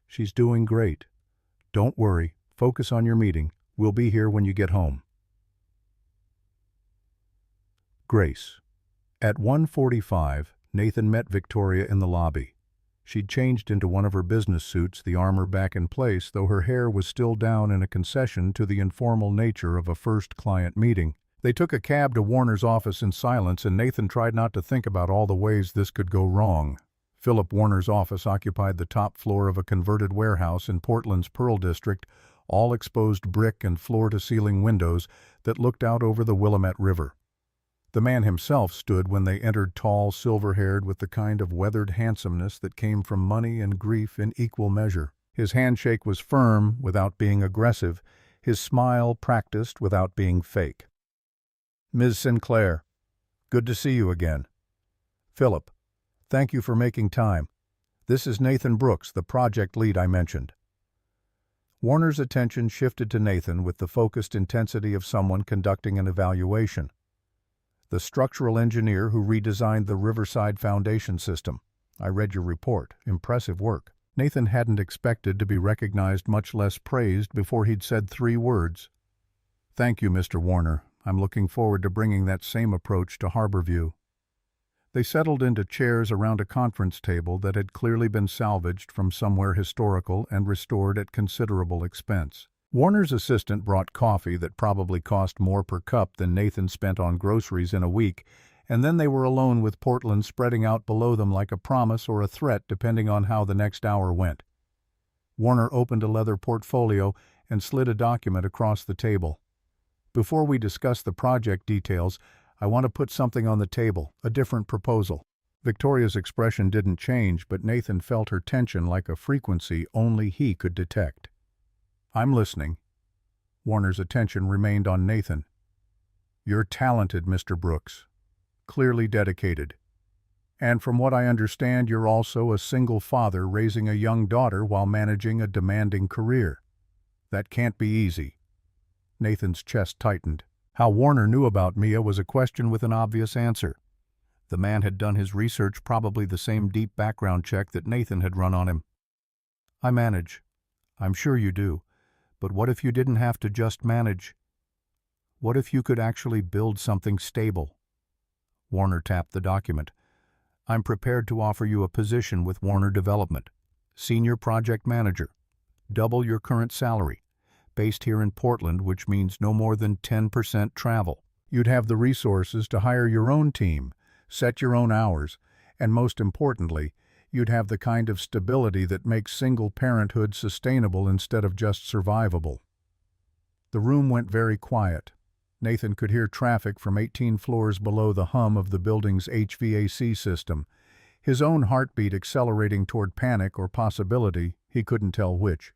A: "She's doing great. Don't worry. Focus on your meeting. We'll be here when you get home." Grace. At 1:45, Nathan met Victoria in the lobby. She'd changed into one of her business suits, the armor back in place, though her hair was still down in a concession to the informal nature of a first client meeting. They took a cab to Warner's office in silence, and Nathan tried not to think about all the ways this could go wrong. Philip Warner's office occupied the top floor of a converted warehouse in Portland's Pearl District, all exposed brick and floor-to-ceiling windows that looked out over the Willamette River. The man himself stood when they entered, tall, silver-haired, with the kind of weathered handsomeness that came from money and grief in equal measure. His handshake was firm without being aggressive, his smile practiced without being fake. "Ms. Sinclair, good to see you again." "Philip, thank you for making time. This is Nathan Brooks, the project lead I mentioned." Warner's attention shifted to Nathan with the focused intensity of someone conducting an evaluation. "The structural engineer who redesigned the Riverside Foundation system. I read your report. Impressive work." Nathan hadn't expected to be recognized, much less praised, before he'd said 3 words. "Thank you, Mr. Warner. I'm looking forward to bringing that same approach to Harborview." They settled into chairs around a conference table that had clearly been salvaged from somewhere historical and restored at considerable expense. Warner's assistant brought coffee that probably cost more per cup than Nathan spent on groceries in a week, and then they were alone with Portland spreading out below them like a promise or a threat depending on how the next hour went. Warner opened a leather portfolio and slid a document across the table. "Before we discuss the project details, I want to put something on the table, a different proposal." Victoria's expression didn't change, but Nathan felt her tension like a frequency only he could detect. "I'm listening." Warner's attention remained on Nathan. "You're talented, Mr. Brooks. Clearly dedicated. And from what I understand, you're also a single father raising a young daughter while managing a demanding career. That can't be easy." Nathan's chest tightened. How Warner knew about Mia was a question with an obvious answer. The man had done his research, probably the same deep background check that Nathan had run on him. "I manage. I'm sure you do. But what if you didn't have to just manage? What if you could actually build something stable?" Warner tapped the document. "I'm prepared to offer you a position with Warner Development. Senior Project Manager. Double your current salary. Based here in Portland, which means no more than 10% travel. You'd have the resources to hire your own team, set your own hours, and most importantly, you'd have the kind of stability that makes single parenthood sustainable instead of just survivable." The room went very quiet. Nathan could hear traffic from 18 floors below, the hum of the building's HVAC system, his own heartbeat accelerating toward panic or possibility, he couldn't tell which.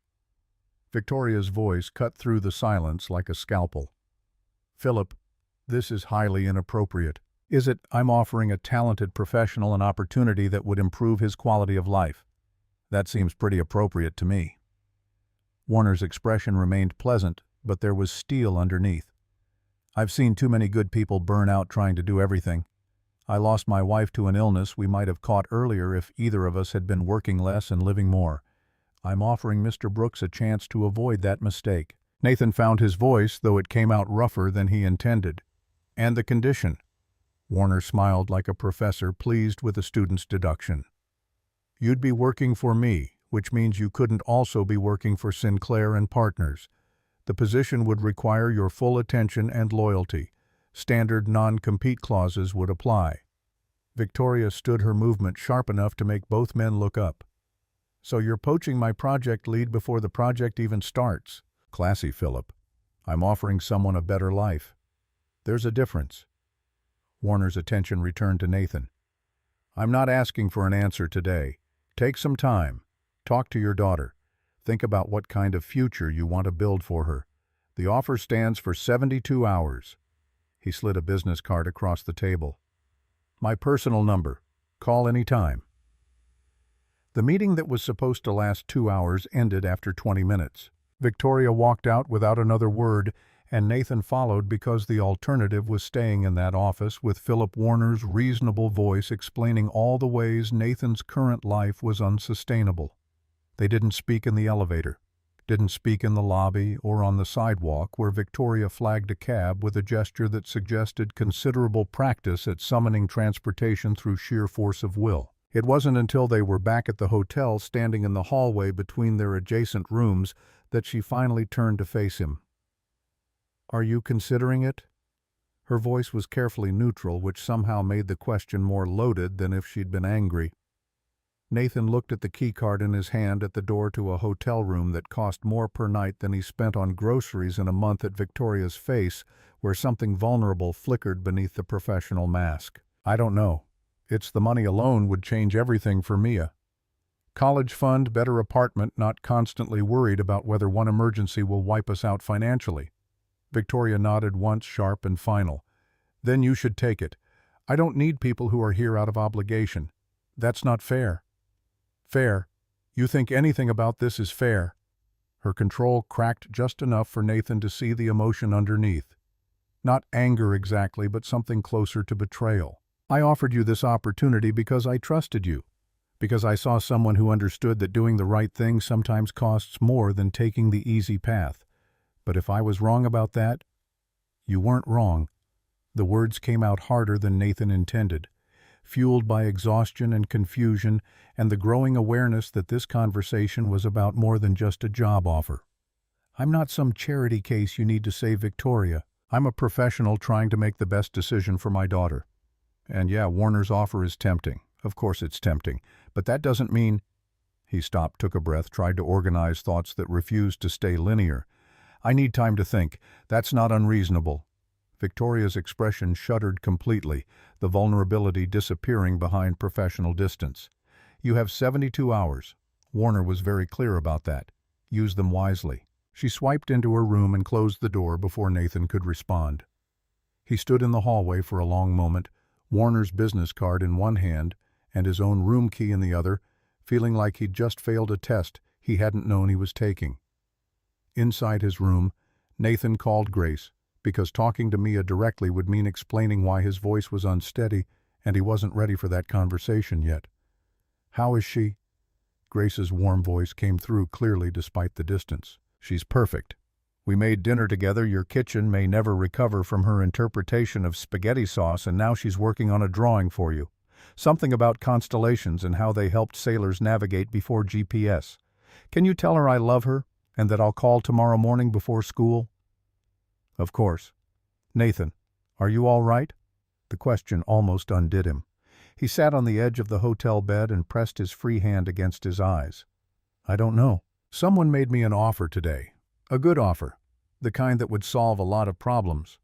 A: Victoria's voice cut through the silence like a scalpel. "Philip, this is highly inappropriate." "Is it? I'm offering a talented professional an opportunity that would improve his quality of life. That seems pretty appropriate to me." Warner's expression remained pleasant, but there was steel underneath. "I've seen too many good people burn out trying to do everything. I lost my wife to an illness we might have caught earlier if either of us had been working less and living more. I'm offering Mr. Brooks a chance to avoid that mistake." Nathan found his voice, though it came out rougher than he intended. "And the condition?" Warner smiled like a professor pleased with a student's deduction. "You'd be working for me, which means you couldn't also be working for Sinclair and Partners. The position would require your full attention and loyalty. Standard non-compete clauses would apply." Victoria stood her movement sharp enough to make both men look up. "So you're poaching my project lead before the project even starts?" "Classy, Philip. I'm offering someone a better life. There's a difference." Warner's attention returned to Nathan. "I'm not asking for an answer today. Take some time. Talk to your daughter. Think about what kind of future you want to build for her. The offer stands for 72 hours. He slid a business card across the table. "My personal number. Call any time." The meeting that was supposed to last 2 hours ended after 20 minutes. Victoria walked out without another word, and Nathan followed because the alternative was staying in that office with Philip Warner's reasonable voice explaining all the ways Nathan's current life was unsustainable. They didn't speak in the elevator, didn't speak in the lobby or on the sidewalk where Victoria flagged a cab with a gesture that suggested considerable practice at summoning transportation through sheer force of will. It wasn't until they were back at the hotel standing in the hallway between their adjacent rooms that she finally turned to face him. "Are you considering it?" Her voice was carefully neutral, which somehow made the question more loaded than if she'd been angry. Nathan looked at the keycard in his hand at the door to a hotel room that cost more per night than he spent on groceries in a month at Victoria's face, where something vulnerable flickered beneath the professional mask. "I don't know. It's the money alone would change everything for Mia. College fund, better apartment, not constantly worried about whether one emergency will wipe us out financially." Victoria nodded once, sharp and final. "Then you should take it. I don't need people who are here out of obligation. That's not fair." "Fair? You think anything about this is fair?" Her control cracked just enough for Nathan to see the emotion underneath. Not anger exactly, but something closer to betrayal. "I offered you this opportunity because I trusted you, because I saw someone who understood that doing the right thing sometimes costs more than taking the easy path. But if I was wrong about that?" "You weren't wrong." The words came out harder than Nathan intended, fueled by exhaustion and confusion and the growing awareness that this conversation was about more than just a job offer. "I'm not some charity case you need to save Victoria. I'm a professional trying to make the best decision for my daughter. And yeah, Warner's offer is tempting. Of course it's tempting. But that doesn't mean—" He stopped, took a breath, tried to organize thoughts that refused to stay linear. "I need time to think. That's not unreasonable." Victoria's expression shuddered completely, the vulnerability disappearing behind professional distance. "You have 72 hours. Warner was very clear about that. Use them wisely." She swiped into her room and closed the door before Nathan could respond. He stood in the hallway for a long moment, Warner's business card in one hand and his own room key in the other, feeling like he'd just failed a test he hadn't known he was taking. Inside his room, Nathan called Grace, because talking to Mia directly would mean explaining why his voice was unsteady and he wasn't ready for that conversation yet. "How is she?" Grace's warm voice came through clearly despite the distance. "She's perfect. We made dinner together. Your kitchen may never recover from her interpretation of spaghetti sauce, and now she's working on a drawing for you. Something about constellations and how they helped sailors navigate before GPS. Can you tell her I love her and that I'll call tomorrow morning before school?" "Of course." "Nathan, are you all right?" The question almost undid him. He sat on the edge of the hotel bed and pressed his free hand against his eyes. "I don't know. Someone made me an offer today. A good offer. The kind that would solve a lot of problems.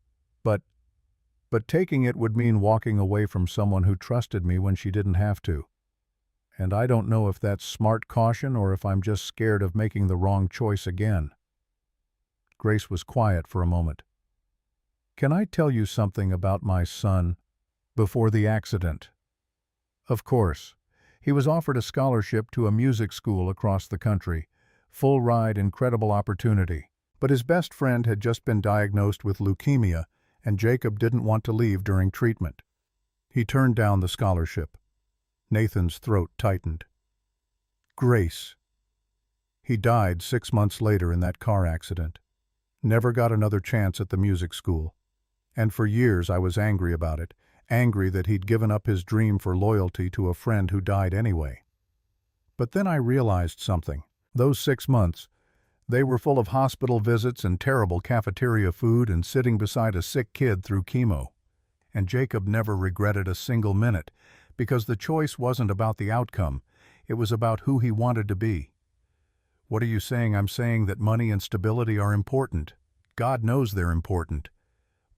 A: But taking it would mean walking away from someone who trusted me when she didn't have to. And I don't know if that's smart caution or if I'm just scared of making the wrong choice again." Grace was quiet for a moment. "Can I tell you something about my son before the accident?" "Of course. He was offered a scholarship to a music school across the country. Full ride, incredible opportunity. But his best friend had just been diagnosed with leukemia, and Jacob didn't want to leave during treatment. He turned down the scholarship." Nathan's throat tightened. "Grace. He died 6 months later in that car accident. Never got another chance at the music school. And for years I was angry about it, angry that he'd given up his dream for loyalty to a friend who died anyway. But then I realized something. Those 6 months, they were full of hospital visits and terrible cafeteria food and sitting beside a sick kid through chemo. And Jacob never regretted a single minute, because the choice wasn't about the outcome, it was about who he wanted to be. What are you saying? I'm saying that money and stability are important. God knows they're important.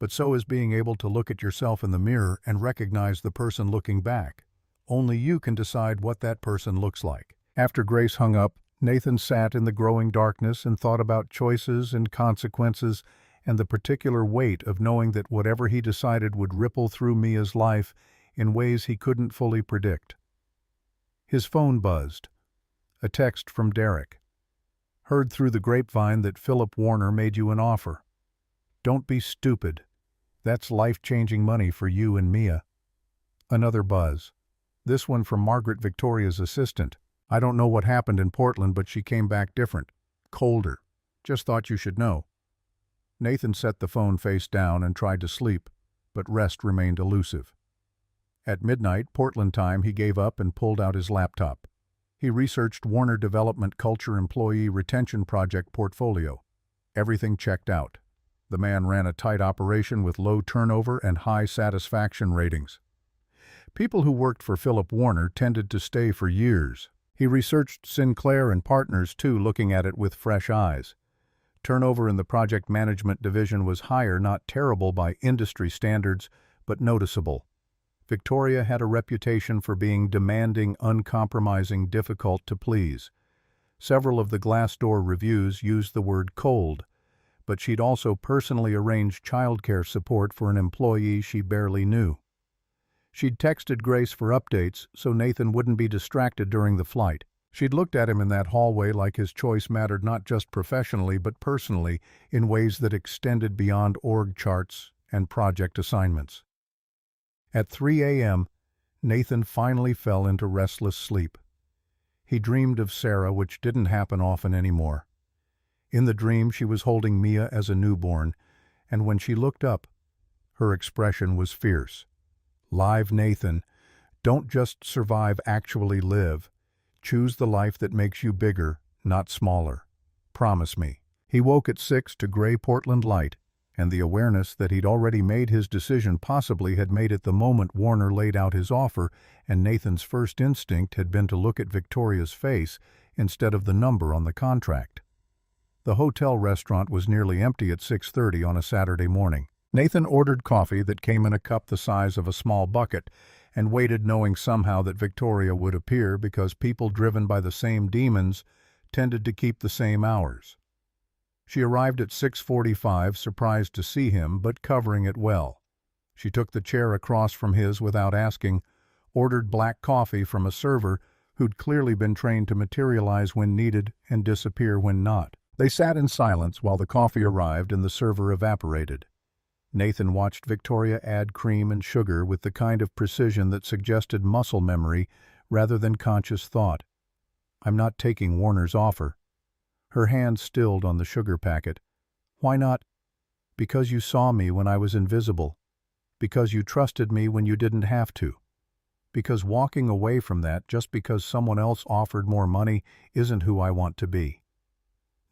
A: But so is being able to look at yourself in the mirror and recognize the person looking back. Only you can decide what that person looks like." After Grace hung up, Nathan sat in the growing darkness and thought about choices and consequences and the particular weight of knowing that whatever he decided would ripple through Mia's life in ways he couldn't fully predict. His phone buzzed. A text from Derek. "Heard through the grapevine that Philip Warner made you an offer. Don't be stupid. That's life-changing money for you and Mia." Another buzz. This one from Margaret, Victoria's assistant. "I don't know what happened in Portland, but she came back different. Colder. Just thought you should know." Nathan set the phone face down and tried to sleep, but rest remained elusive. At midnight, Portland time, he gave up and pulled out his laptop. He researched Warner Development Culture Employee Retention Project portfolio. Everything checked out. The man ran a tight operation with low turnover and high satisfaction ratings. People who worked for Philip Warner tended to stay for years. He researched Sinclair and Partners too, looking at it with fresh eyes. Turnover in the project management division was higher, not terrible by industry standards, but noticeable. Victoria had a reputation for being demanding, uncompromising, difficult to please. Several of the Glassdoor reviews used the word cold, but she'd also personally arranged childcare support for an employee she barely knew. She'd texted Grace for updates so Nathan wouldn't be distracted during the flight. She'd looked at him in that hallway like his choice mattered not just professionally but personally in ways that extended beyond org charts and project assignments. At 3 a.m., Nathan finally fell into restless sleep. He dreamed of Sarah, which didn't happen often anymore. In the dream, she was holding Mia as a newborn, and when she looked up, her expression was fierce. "Live, Nathan. Don't just survive, actually live. Choose the life that makes you bigger, not smaller. Promise me." He woke at 6 to gray Portland light, and the awareness that he'd already made his decision possibly had made it the moment Warner laid out his offer, and Nathan's first instinct had been to look at Victoria's face instead of the number on the contract. The hotel restaurant was nearly empty at 6:30 on a Saturday morning. Nathan ordered coffee that came in a cup the size of a small bucket and waited, knowing somehow that Victoria would appear because people driven by the same demons tended to keep the same hours. She arrived at 6:45, surprised to see him, but covering it well. She took the chair across from his without asking, ordered black coffee from a server who'd clearly been trained to materialize when needed and disappear when not. They sat in silence while the coffee arrived and the server evaporated. Nathan watched Victoria add cream and sugar with the kind of precision that suggested muscle memory rather than conscious thought. "I'm not taking Warner's offer." Her hand stilled on the sugar packet. "Why not?" "Because you saw me when I was invisible. Because you trusted me when you didn't have to. Because walking away from that just because someone else offered more money isn't who I want to be."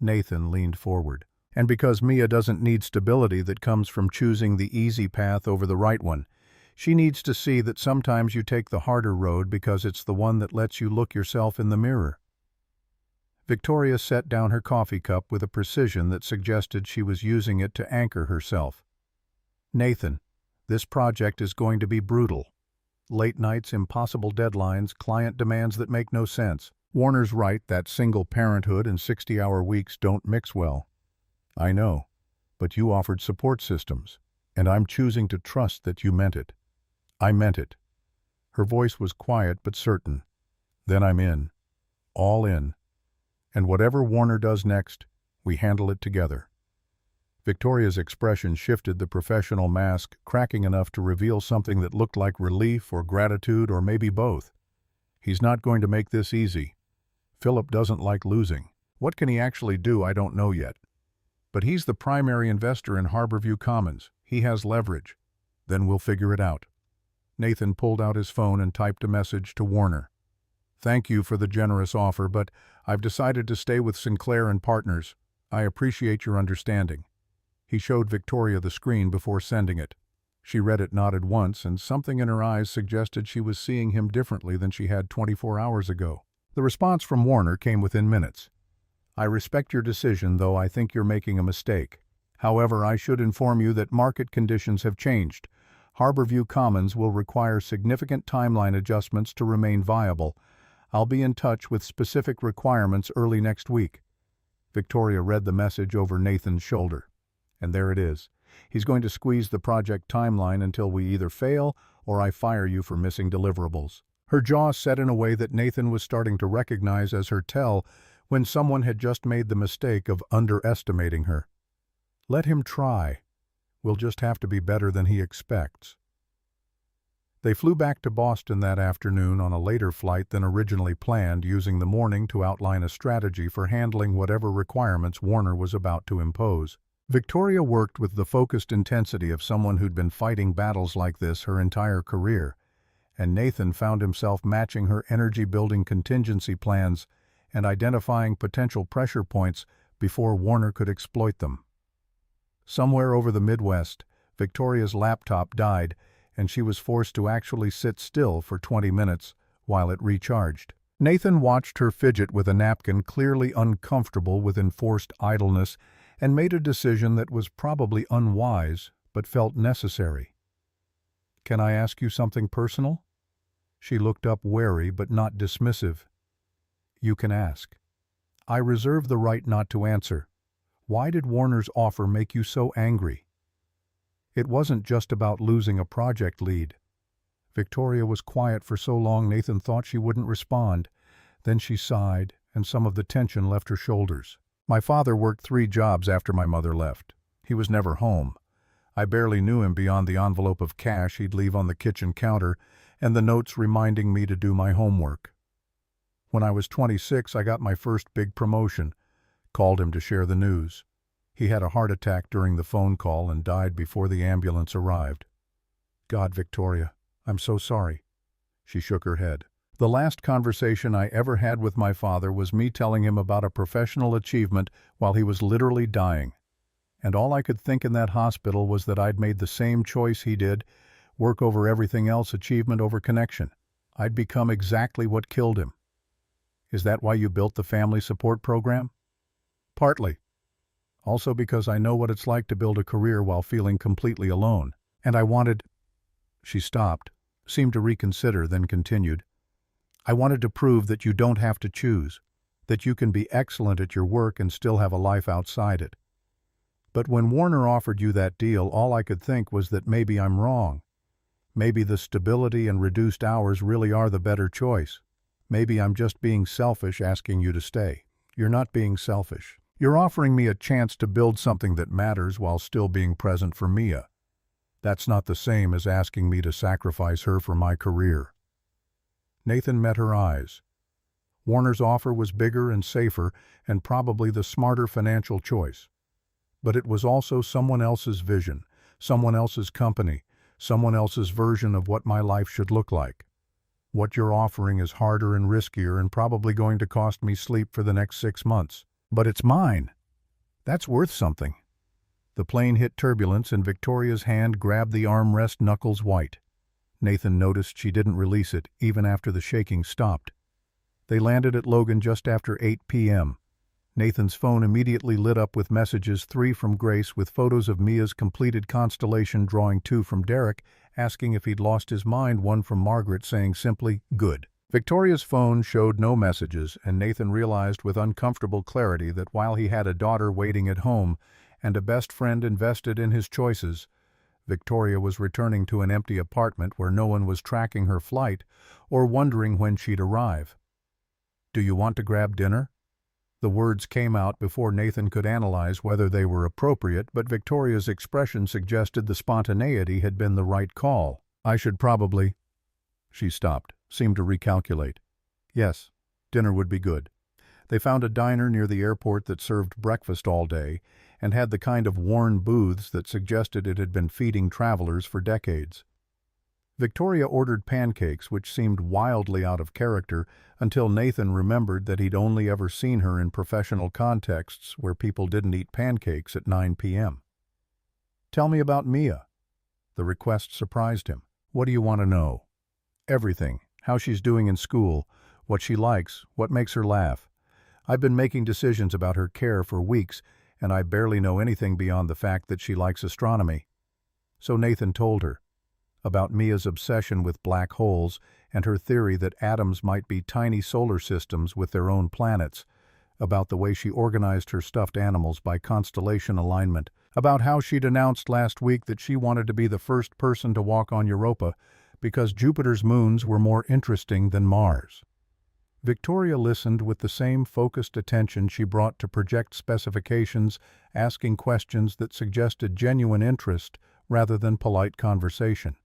A: Nathan leaned forward. "And because Mia doesn't need stability that comes from choosing the easy path over the right one. She needs to see that sometimes you take the harder road because it's the one that lets you look yourself in the mirror." Victoria set down her coffee cup with a precision that suggested she was using it to anchor herself. "Nathan, this project is going to be brutal. Late nights, impossible deadlines, client demands that make no sense. Warner's right that single parenthood and 60-hour weeks don't mix well. I know, but you offered support systems, and I'm choosing to trust that you meant it." "I meant it." Her voice was quiet but certain. "Then I'm in. All in. And whatever Warner does next, we handle it together." Victoria's expression shifted, the professional mask cracking enough to reveal something that looked like relief or gratitude or maybe both. "He's not going to make this easy. Philip doesn't like losing. What can he actually do, I don't know yet. But he's the primary investor in Harborview Commons. He has leverage. Then we'll figure it out." Nathan pulled out his phone and typed a message to Warner. "Thank you for the generous offer, but I've decided to stay with Sinclair and Partners. I appreciate your understanding." He showed Victoria the screen before sending it. She read it, nodded once, and something in her eyes suggested she was seeing him differently than she had 24 hours ago. The response from Warner came within minutes. "I respect your decision, though I think you're making a mistake. However, I should inform you that market conditions have changed. Harborview Commons will require significant timeline adjustments to remain viable. I'll be in touch with specific requirements early next week." Victoria read the message over Nathan's shoulder. And there it is. He's going to squeeze the project timeline until we either fail or I fire you for missing deliverables. Her jaw set in a way that Nathan was starting to recognize as her tell when someone had just made the mistake of underestimating her. Let him try. We'll just have to be better than he expects. They flew back to Boston that afternoon on a later flight than originally planned, using the morning to outline a strategy for handling whatever requirements Warner was about to impose. Victoria worked with the focused intensity of someone who'd been fighting battles like this her entire career, and Nathan found himself matching her energy-building contingency plans and identifying potential pressure points before Warner could exploit them. Somewhere over the Midwest, Victoria's laptop died, and she was forced to actually sit still for 20 minutes while it recharged. Nathan watched her fidget with a napkin, clearly uncomfortable with enforced idleness, and made a decision that was probably unwise but felt necessary. "Can I ask you something personal?" She looked up, wary but not dismissive. "You can ask." "I reserve the right not to answer. Why did Warner's offer make you so angry?" It wasn't just about losing a project lead. Victoria was quiet for so long Nathan thought she wouldn't respond. Then she sighed, and some of the tension left her shoulders. "My father worked 3 jobs after my mother left. He was never home. I barely knew him beyond the envelope of cash he'd leave on the kitchen counter and the notes reminding me to do my homework. When I was 26, I got my first big promotion. Called him to share the news. He had a heart attack during the phone call and died before the ambulance arrived." "God, Victoria, I'm so sorry." She shook her head. "The last conversation I ever had with my father was me telling him about a professional achievement while he was literally dying. And all I could think in that hospital was that I'd made the same choice he did, work over everything else, achievement over connection. I'd become exactly what killed him." "Is that why you built the family support program?" "Partly. Also because I know what it's like to build a career while feeling completely alone. And I wanted—" She stopped, seemed to reconsider, then continued. "I wanted to prove that you don't have to choose, that you can be excellent at your work and still have a life outside it. But when Warner offered you that deal, all I could think was that maybe I'm wrong. Maybe the stability and reduced hours really are the better choice. Maybe I'm just being selfish asking you to stay. You're not being selfish. You're offering me a chance to build something that matters while still being present for Mia. That's not the same as asking me to sacrifice her for my career." Nathan met her eyes. Warner's offer was bigger and safer and probably the smarter financial choice. But it was also someone else's vision, someone else's company, someone else's version of what my life should look like. What you're offering is harder and riskier and probably going to cost me sleep for the next 6 months. But it's mine. That's worth something. The plane hit turbulence and Victoria's hand grabbed the armrest, knuckles white. Nathan noticed she didn't release it even after the shaking stopped. They landed at Logan just after 8 p.m. Nathan's phone immediately lit up with messages, 3 from Grace with photos of Mia's completed constellation drawing, 2 from Derek asking if he'd lost his mind, 1 from Margaret saying simply, "Good." Victoria's phone showed no messages, and Nathan realized with uncomfortable clarity that while he had a daughter waiting at home and a best friend invested in his choices, Victoria was returning to an empty apartment where no one was tracking her flight or wondering when she'd arrive. "Do you want to grab dinner?" The words came out before Nathan could analyze whether they were appropriate, but Victoria's expression suggested the spontaneity had been the right call. "I should probably—" She stopped, seemed to recalculate. Yes, dinner would be good. They found a diner near the airport that served breakfast all day and had the kind of worn booths that suggested it had been feeding travelers for decades. Victoria ordered pancakes, which seemed wildly out of character until Nathan remembered that he'd only ever seen her in professional contexts where people didn't eat pancakes at 9 p.m. "Tell me about Mia." The request surprised him. "What do you want to know?" "Everything. How she's doing in school, what she likes, what makes her laugh. I've been making decisions about her care for weeks, and I barely know anything beyond the fact that she likes astronomy." So Nathan told her about Mia's obsession with black holes and her theory that atoms might be tiny solar systems with their own planets, about the way she organized her stuffed animals by constellation alignment, about how she'd announced last week that she wanted to be the first person to walk on Europa because Jupiter's moons were more interesting than Mars. Victoria listened with the same focused attention she brought to project specifications, asking questions that suggested genuine interest rather than polite conversation.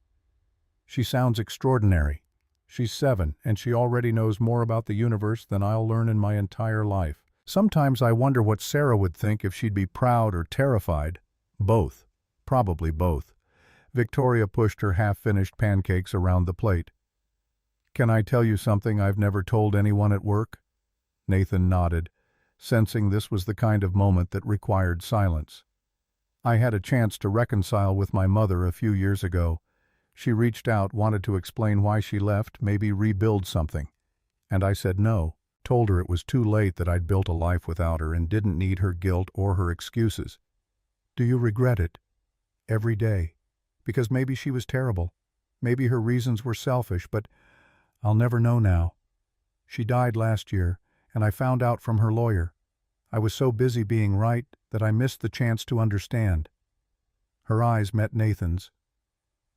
A: "She sounds extraordinary. She's 7, and she already knows more about the universe than I'll learn in my entire life. Sometimes I wonder what Sarah would think, if she'd be proud or terrified. Both. Probably both." Victoria pushed her half-finished pancakes around the plate. "Can I tell you something I've never told anyone at work?" Nathan nodded, sensing this was the kind of moment that required silence. "I had a chance to reconcile with my mother a few years ago. She reached out, wanted to explain why she left, maybe rebuild something. And I said no, told her it was too late, that I'd built a life without her and didn't need her guilt or her excuses." "Do you regret it?" "Every day. Because maybe she was terrible. Maybe her reasons were selfish, but I'll never know now. She died last year, and I found out from her lawyer. I was so busy being right that I missed the chance to understand." Her eyes met Nathan's.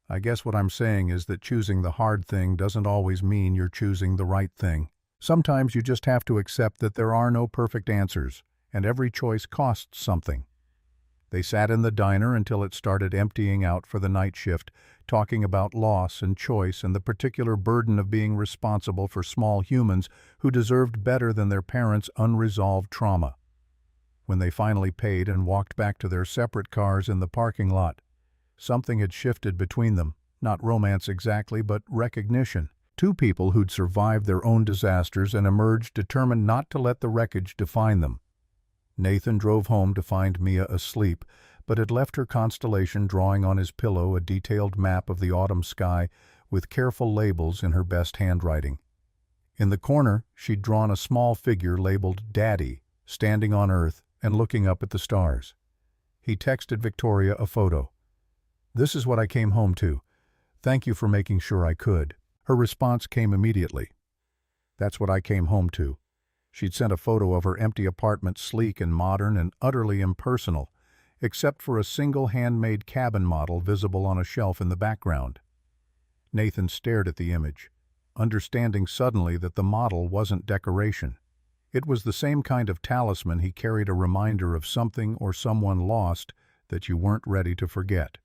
A: "I guess what I'm saying is that choosing the hard thing doesn't always mean you're choosing the right thing. Sometimes you just have to accept that there are no perfect answers, and every choice costs something." They sat in the diner until it started emptying out for the night shift, talking about loss and choice and the particular burden of being responsible for small humans who deserved better than their parents' unresolved trauma. When they finally paid and walked back to their separate cars in the parking lot, something had shifted between them, not romance exactly, but recognition. Two people who'd survived their own disasters and emerged determined not to let the wreckage define them. Nathan drove home to find Mia asleep, but had left her constellation drawing on his pillow a detailed map of the autumn sky with careful labels in her best handwriting. In the corner, she'd drawn a small figure labeled Daddy, standing on Earth and looking up at the stars. He texted Victoria a photo. "This is what I came home to. Thank you for making sure I could." Her response came immediately. "That's what I came home to." She'd sent a photo of her empty apartment, sleek and modern and utterly impersonal, except for a single handmade cabin model visible on a shelf in the background. Nathan stared at the image, understanding suddenly that the model wasn't decoration. It was the same kind of talisman he carried, a reminder of something or someone lost that you weren't ready to forget.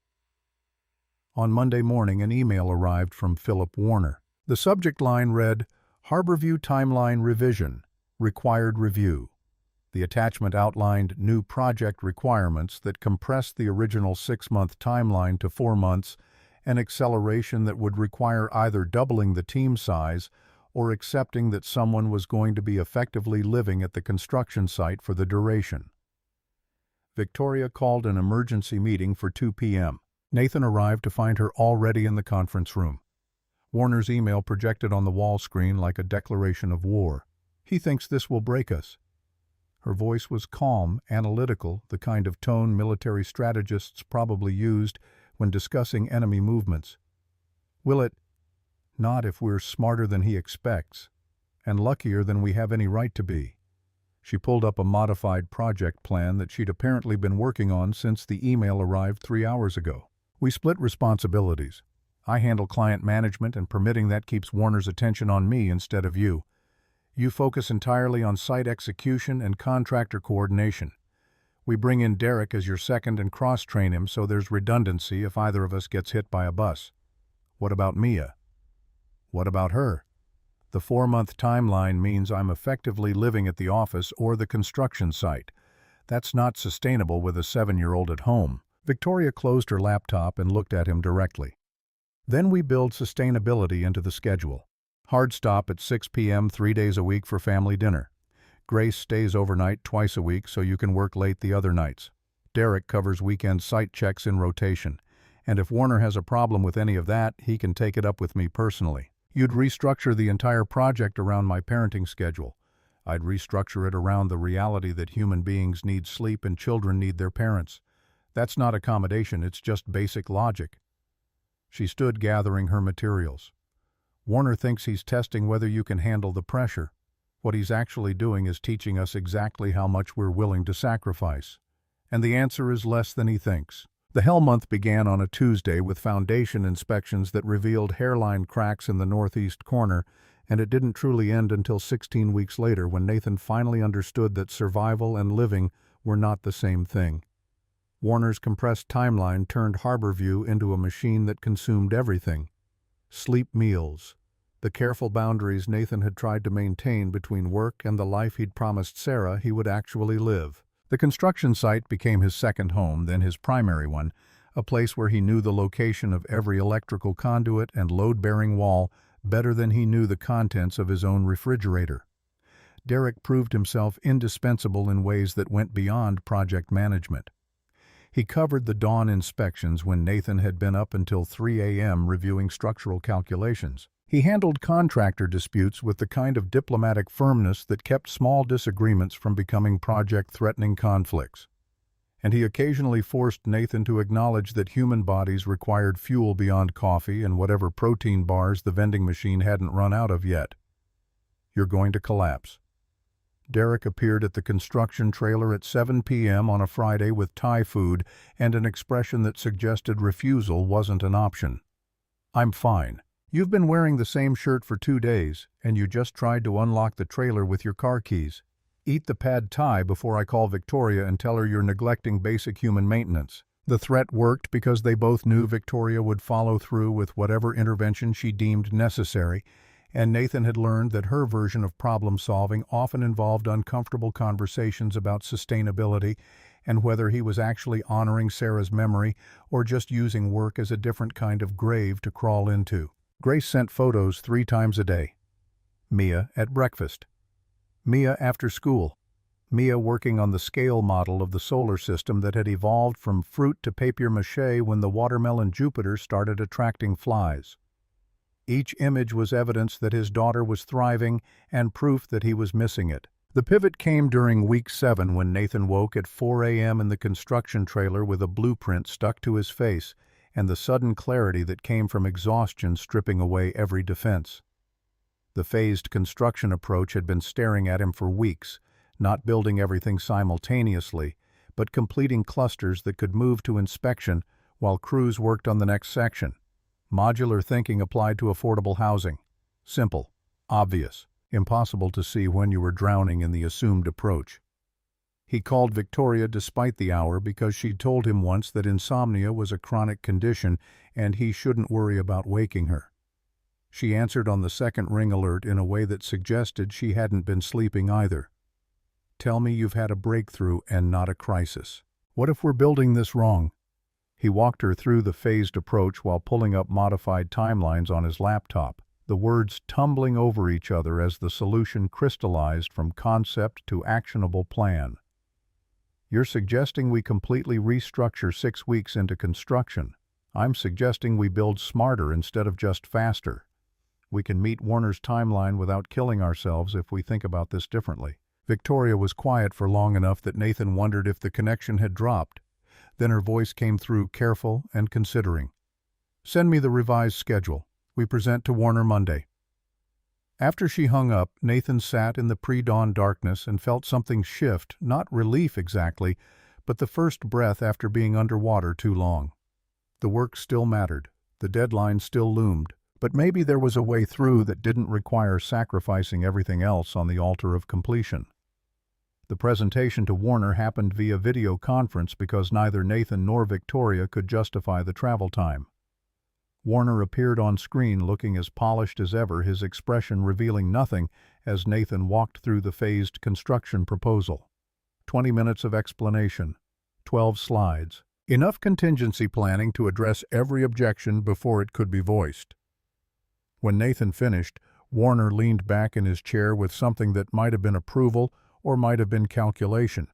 A: On Monday morning, an email arrived from Philip Warner. The subject line read, "Harborview Timeline Revision. Required Review." The attachment outlined new project requirements that compressed the original 6-month timeline to 4 months, an acceleration that would require either doubling the team size or accepting that someone was going to be effectively living at the construction site for the duration. Victoria called an emergency meeting for 2 p.m. Nathan arrived to find her already in the conference room. Warner's email projected on the wall screen like a declaration of war. "He thinks this will break us." Her voice was calm, analytical, the kind of tone military strategists probably used when discussing enemy movements. "Will it? Not if we're smarter than he expects, and luckier than we have any right to be." She pulled up a modified project plan that she'd apparently been working on since the email arrived 3 hours ago. "We split responsibilities. I handle client management, and permitting that keeps Warner's attention on me instead of you. You focus entirely on site execution and contractor coordination. We bring in Derek as your second and cross-train him so there's redundancy if either of us gets hit by a bus. What about Mia? What about her? The 4-month timeline means I'm effectively living at the office or the construction site. That's not sustainable with a 7-year-old at home." Victoria closed her laptop and looked at him directly. "Then we build sustainability into the schedule. Hard stop at 6 p.m. 3 days a week for family dinner. Grace stays overnight twice a week so you can work late the other nights. Derek covers weekend site checks in rotation. And if Warner has a problem with any of that, he can take it up with me personally. You'd restructure the entire project around my parenting schedule. I'd restructure it around the reality that human beings need sleep and children need their parents. That's not accommodation, it's just basic logic." She stood gathering her materials. "Warner thinks he's testing whether you can handle the pressure. What he's actually doing is teaching us exactly how much we're willing to sacrifice. And the answer is less than he thinks." The hell month began on a Tuesday with foundation inspections that revealed hairline cracks in the northeast corner, and it didn't truly end until 16 weeks later when Nathan finally understood that survival and living were not the same thing. Warner's compressed timeline turned Harborview into a machine that consumed everything. Sleep, meals, the careful boundaries Nathan had tried to maintain between work and the life he'd promised Sarah he would actually live. The construction site became his second home, then his primary one, a place where he knew the location of every electrical conduit and load-bearing wall better than he knew the contents of his own refrigerator. Derek proved himself indispensable in ways that went beyond project management. He covered the dawn inspections when Nathan had been up until 3 a.m. reviewing structural calculations. He handled contractor disputes with the kind of diplomatic firmness that kept small disagreements from becoming project-threatening conflicts. And he occasionally forced Nathan to acknowledge that human bodies required fuel beyond coffee and whatever protein bars the vending machine hadn't run out of yet. "You're going to collapse." Derek appeared at the construction trailer at 7 p.m. on a Friday with Thai food and an expression that suggested refusal wasn't an option. "I'm fine. You've been wearing the same shirt for 2 days, and you just tried to unlock the trailer with your car keys. Eat the pad thai before I call Victoria and tell her you're neglecting basic human maintenance." The threat worked because they both knew Victoria would follow through with whatever intervention she deemed necessary, and Nathan had learned that her version of problem-solving often involved uncomfortable conversations about sustainability and whether he was actually honoring Sarah's memory or just using work as a different kind of grave to crawl into. Grace sent photos 3 times a day. Mia at breakfast. Mia after school. Mia working on the scale model of the solar system that had evolved from fruit to papier-mâché when the watermelon Jupiter started attracting flies. Each image was evidence that his daughter was thriving and proof that he was missing it. The pivot came during week 7 when Nathan woke at 4 a.m. in the construction trailer with a blueprint stuck to his face and the sudden clarity that came from exhaustion stripping away every defense. The phased construction approach had been staring at him for weeks, not building everything simultaneously, but completing clusters that could move to inspection while crews worked on the next section. Modular thinking applied to affordable housing. Simple, obvious, impossible to see when you were drowning in the assumed approach. He called Victoria despite the hour because she'd told him once that insomnia was a chronic condition and he shouldn't worry about waking her. She answered on the second ring alert in a way that suggested she hadn't been sleeping either. Tell me you've had a breakthrough and not a crisis. What if we're building this wrong? He walked her through the phased approach while pulling up modified timelines on his laptop, the words tumbling over each other as the solution crystallized from concept to actionable plan. You're suggesting we completely restructure 6 weeks into construction. I'm suggesting we build smarter instead of just faster. We can meet Warner's timeline without killing ourselves if we think about this differently. Victoria was quiet for long enough that Nathan wondered if the connection had dropped. Then her voice came through, careful and considering. Send me the revised schedule. We present to Warner Monday. After she hung up, Nathan sat in the pre-dawn darkness and felt something shift, not relief exactly, but the first breath after being underwater too long. The work still mattered. The deadline still loomed. But maybe there was a way through that didn't require sacrificing everything else on the altar of completion. The presentation to Warner happened via video conference because neither Nathan nor Victoria could justify the travel time. Warner appeared on screen looking as polished as ever, his expression revealing nothing as Nathan walked through the phased construction proposal. 20 minutes of explanation, 12 slides. Enough contingency planning to address every objection before it could be voiced. When Nathan finished, Warner leaned back in his chair with something that might have been approval or might have been calculation.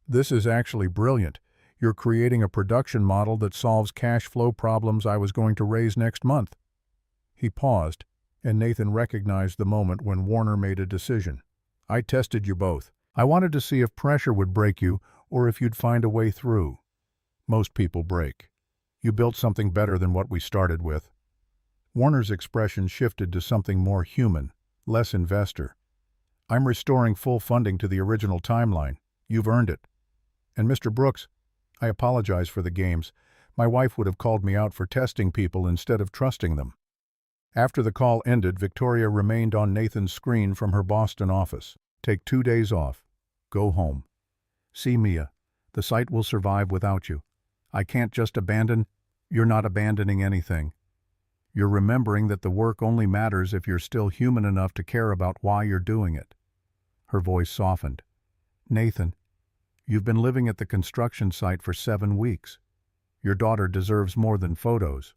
A: This is actually brilliant. You're creating a production model that solves cash flow problems I was going to raise next month. He paused, and Nathan recognized the moment when Warner made a decision. I tested you both. I wanted to see if pressure would break you or if you'd find a way through. Most people break. You built something better than what we started with. Warner's expression shifted to something more human, less investor. I'm restoring full funding to the original timeline. You've earned it. And Mr. Brooks, I apologize for the games. My wife would have called me out for testing people instead of trusting them. After the call ended, Victoria remained on Nathan's screen from her Boston office. Take 2 days off. Go home. See Mia. The site will survive without you. I can't just abandon. You're not abandoning anything. You're remembering that the work only matters if you're still human enough to care about why you're doing it. Her voice softened. Nathan, you've been living at the construction site for 7 weeks. Your daughter deserves more than photos.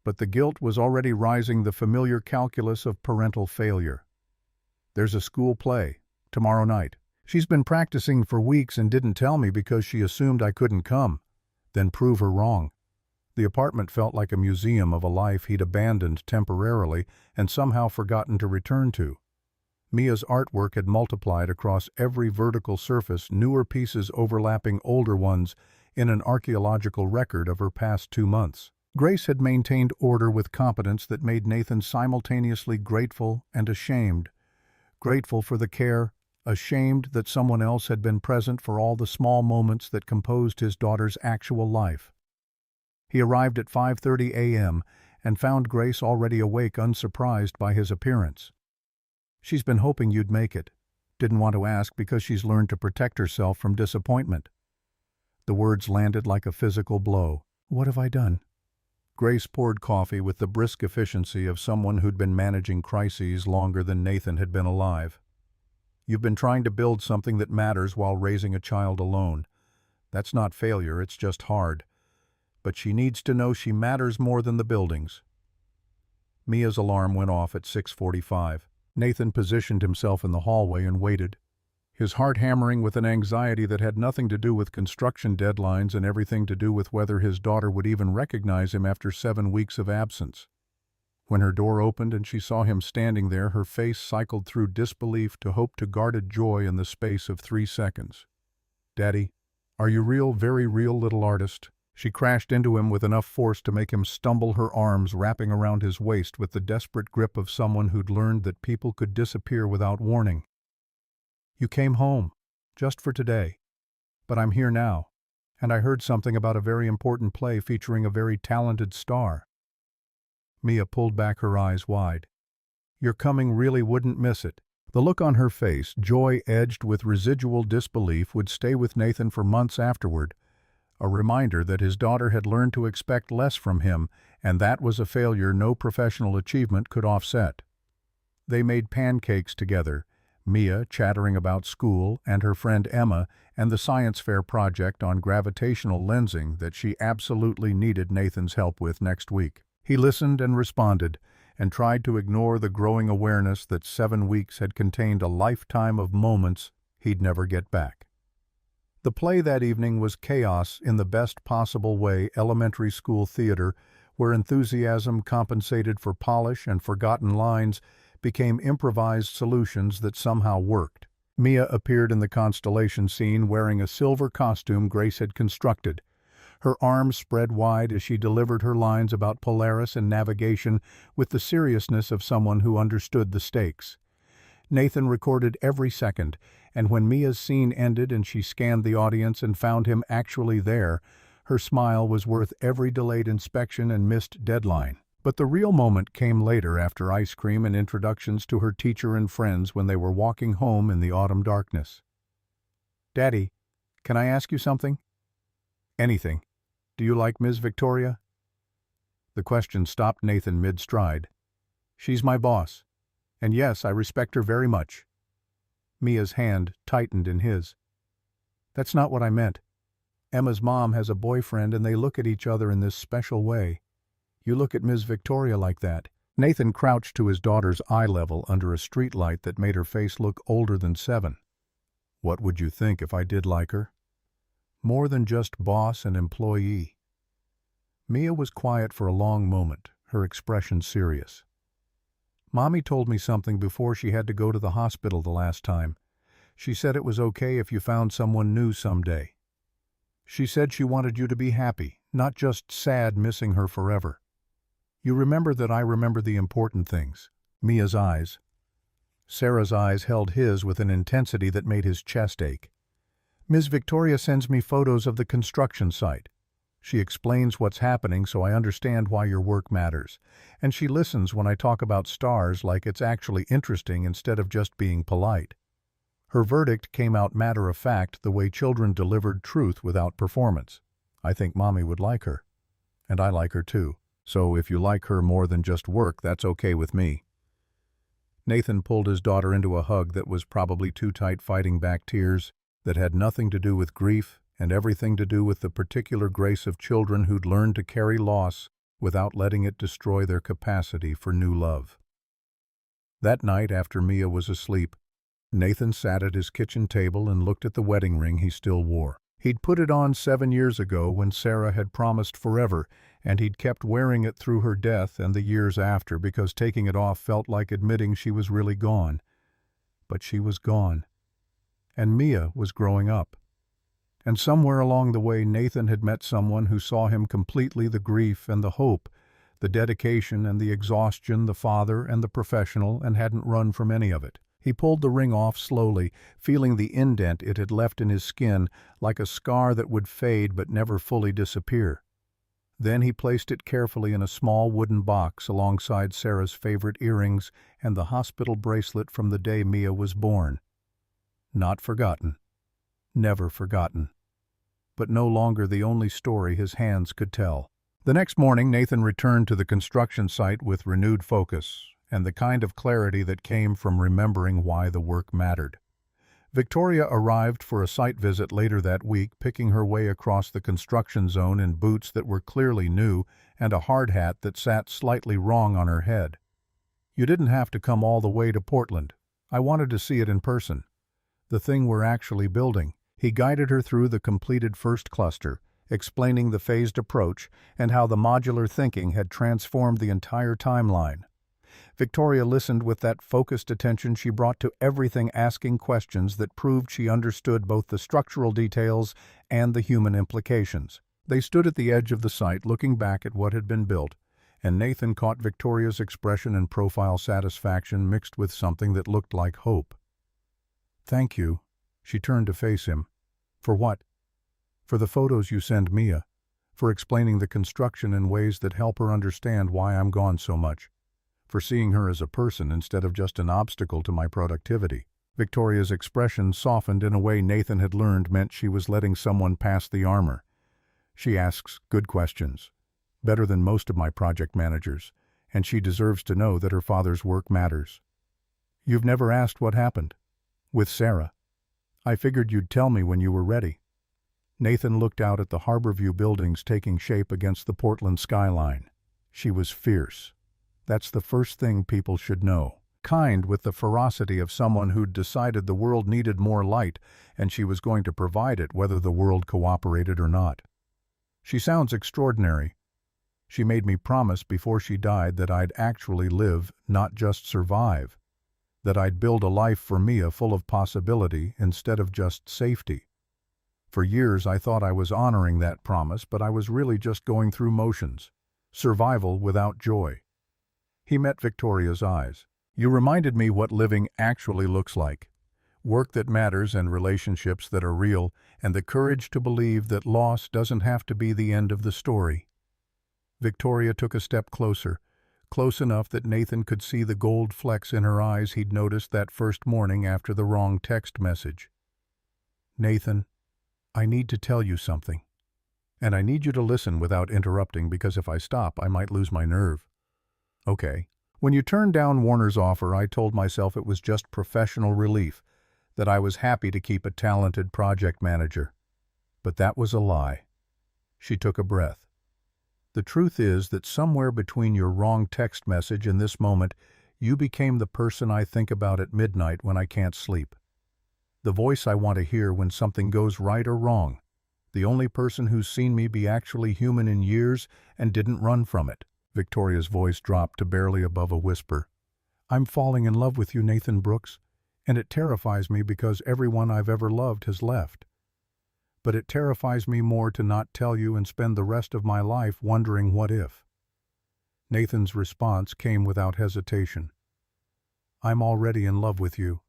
A: But the guilt was already rising, the familiar calculus of parental failure. There's a school play, tomorrow night. She's been practicing for weeks and didn't tell me because she assumed I couldn't come. Then prove her wrong. The apartment felt like a museum of a life he'd abandoned temporarily and somehow forgotten to return to. Mia's artwork had multiplied across every vertical surface, newer pieces overlapping older ones in an archaeological record of her past 2 months. Grace had maintained order with competence that made Nathan simultaneously grateful and ashamed. Grateful for the care, ashamed that someone else had been present for all the small moments that composed his daughter's actual life. He arrived at 5:30 a.m. and found Grace already awake, unsurprised by his appearance. She's been hoping you'd make it. Didn't want to ask because she's learned to protect herself from disappointment. The words landed like a physical blow. What have I done? Grace poured coffee with the brisk efficiency of someone who'd been managing crises longer than Nathan had been alive. You've been trying to build something that matters while raising a child alone. That's not failure, it's just hard. But she needs to know she matters more than the buildings. Mia's alarm went off at 6:45. Nathan positioned himself in the hallway and waited, his heart hammering with an anxiety that had nothing to do with construction deadlines and everything to do with whether his daughter would even recognize him after 7 weeks of absence. When her door opened and she saw him standing there, her face cycled through disbelief to hope to guarded joy in the space of 3 seconds. Daddy, are you real, very real, little artist? She crashed into him with enough force to make him stumble, her arms wrapping around his waist with the desperate grip of someone who'd learned that people could disappear without warning. You came home, just for today. But I'm here now, and I heard something about a very important play featuring a very talented star. Mia pulled back her eyes wide. "Your coming really wouldn't miss it." The look on her face, joy edged with residual disbelief, would stay with Nathan for months afterward, a reminder that his daughter had learned to expect less from him, and that was a failure no professional achievement could offset. They made pancakes together, Mia chattering about school and her friend Emma and the science fair project on gravitational lensing that she absolutely needed Nathan's help with next week. He listened and responded, and tried to ignore the growing awareness that 7 weeks had contained a lifetime of moments he'd never get back. The play that evening was chaos in the best possible way, elementary school theater, where enthusiasm compensated for polish and forgotten lines became improvised solutions that somehow worked. Mia appeared in the constellation scene wearing a silver costume Grace had constructed, her arms spread wide as she delivered her lines about Polaris and navigation with the seriousness of someone who understood the stakes. Nathan recorded every second, and when Mia's scene ended and she scanned the audience and found him actually there, her smile was worth every delayed inspection and missed deadline. But the real moment came later, after ice cream and introductions to her teacher and friends when they were walking home in the autumn darkness. "Daddy, can I ask you something?" "Anything. Do you like Ms. Victoria?" The question stopped Nathan mid-stride. "She's my boss. And yes, I respect her very much." Mia's hand tightened in his. "That's not what I meant. Emma's mom has a boyfriend and they look at each other in this special way. You look at Ms. Victoria like that." Nathan crouched to his daughter's eye level under a streetlight that made her face look older than 7. "What would you think if I did like her? More than just boss and employee." Mia was quiet for a long moment, her expression serious. "Mommy told me something before she had to go to the hospital the last time. She said it was okay if you found someone new someday. She said she wanted you to be happy, not just sad missing her forever. You remember that I remember the important things." Mia's eyes. Sarah's eyes held his with an intensity that made his chest ache. "Ms. Victoria sends me photos of the construction site. She explains what's happening so I understand why your work matters. And she listens when I talk about stars like it's actually interesting instead of just being polite. Her verdict came out matter-of-fact, the way children delivered truth without performance. I think Mommy would like her. And I like her too. So if you like her more than just work, that's okay with me." Nathan pulled his daughter into a hug that was probably too tight, fighting back tears that had nothing to do with grief and everything to do with the particular grace of children who'd learned to carry loss without letting it destroy their capacity for new love. That night, after Mia was asleep, Nathan sat at his kitchen table and looked at the wedding ring he still wore. He'd put it on 7 years ago when Sarah had promised forever, and he'd kept wearing it through her death and the years after because taking it off felt like admitting she was really gone. But she was gone. And Mia was growing up. And somewhere along the way Nathan had met someone who saw him completely, the grief and the hope, the dedication and the exhaustion, the father and the professional, and hadn't run from any of it. He pulled the ring off slowly, feeling the indent it had left in his skin, like a scar that would fade but never fully disappear. Then he placed it carefully in a small wooden box alongside Sarah's favorite earrings and the hospital bracelet from the day Mia was born. Not forgotten. Never forgotten. But no longer the only story his hands could tell. The next morning Nathan returned to the construction site with renewed focus and the kind of clarity that came from remembering why the work mattered. Victoria arrived for a site visit later that week, picking her way across the construction zone in boots that were clearly new and a hard hat that sat slightly wrong on her head. "You didn't have to come all the way to Portland. I wanted to see it in person. The thing we're actually building." He guided her through the completed first cluster, explaining the phased approach and how the modular thinking had transformed the entire timeline. Victoria listened with that focused attention she brought to everything, asking questions that proved she understood both the structural details and the human implications. They stood at the edge of the site looking back at what had been built, and Nathan caught Victoria's expression and profile satisfaction mixed with something that looked like hope. "Thank you." She turned to face him. "For what?" "For the photos you send Mia. for explaining the construction in ways that help her understand why I'm gone so much, for seeing her as a person instead of just an obstacle to my productivity. Victoria's expression softened in a way Nathan had learned meant she was letting someone pass the armor. She asks good questions, better than most of my project managers, and she deserves to know that her father's work matters. You've never asked what happened with Sarah. I figured you'd tell me when you were ready. Nathan looked out at the Harborview buildings taking shape against the Portland skyline. She was fierce. That's the first thing people should know. Kind with the ferocity of someone who'd decided the world needed more light and she was going to provide it whether the world cooperated or not. She sounds extraordinary. She made me promise before she died that I'd actually live, not just survive. That I'd build a life for Mia full of possibility instead of just safety. For years I thought I was honoring that promise, but I was really just going through motions. Survival without joy. He met Victoria's eyes. You reminded me what living actually looks like. Work that matters and relationships that are real, and the courage to believe that loss doesn't have to be the end of the story. Victoria took a step closer, close enough that Nathan could see the gold flecks in her eyes he'd noticed that first morning after the wrong text message. Nathan, I need to tell you something. And I need you to listen without interrupting because if I stop, I might lose my nerve. Okay. When you turned down Warner's offer, I told myself it was just professional relief, that I was happy to keep a talented project manager. But that was a lie. She took a breath. The truth is that somewhere between your wrong text message and this moment, you became the person I think about at midnight when I can't sleep. The voice I want to hear when something goes right or wrong. The only person who's seen me be actually human in years and didn't run from it. Victoria's voice dropped to barely above a whisper. I'm falling in love with you, Nathan Brooks, and it terrifies me because everyone I've ever loved has left. But it terrifies me more to not tell you and spend the rest of my life wondering what if. Nathan's response came without hesitation. I'm already in love with you.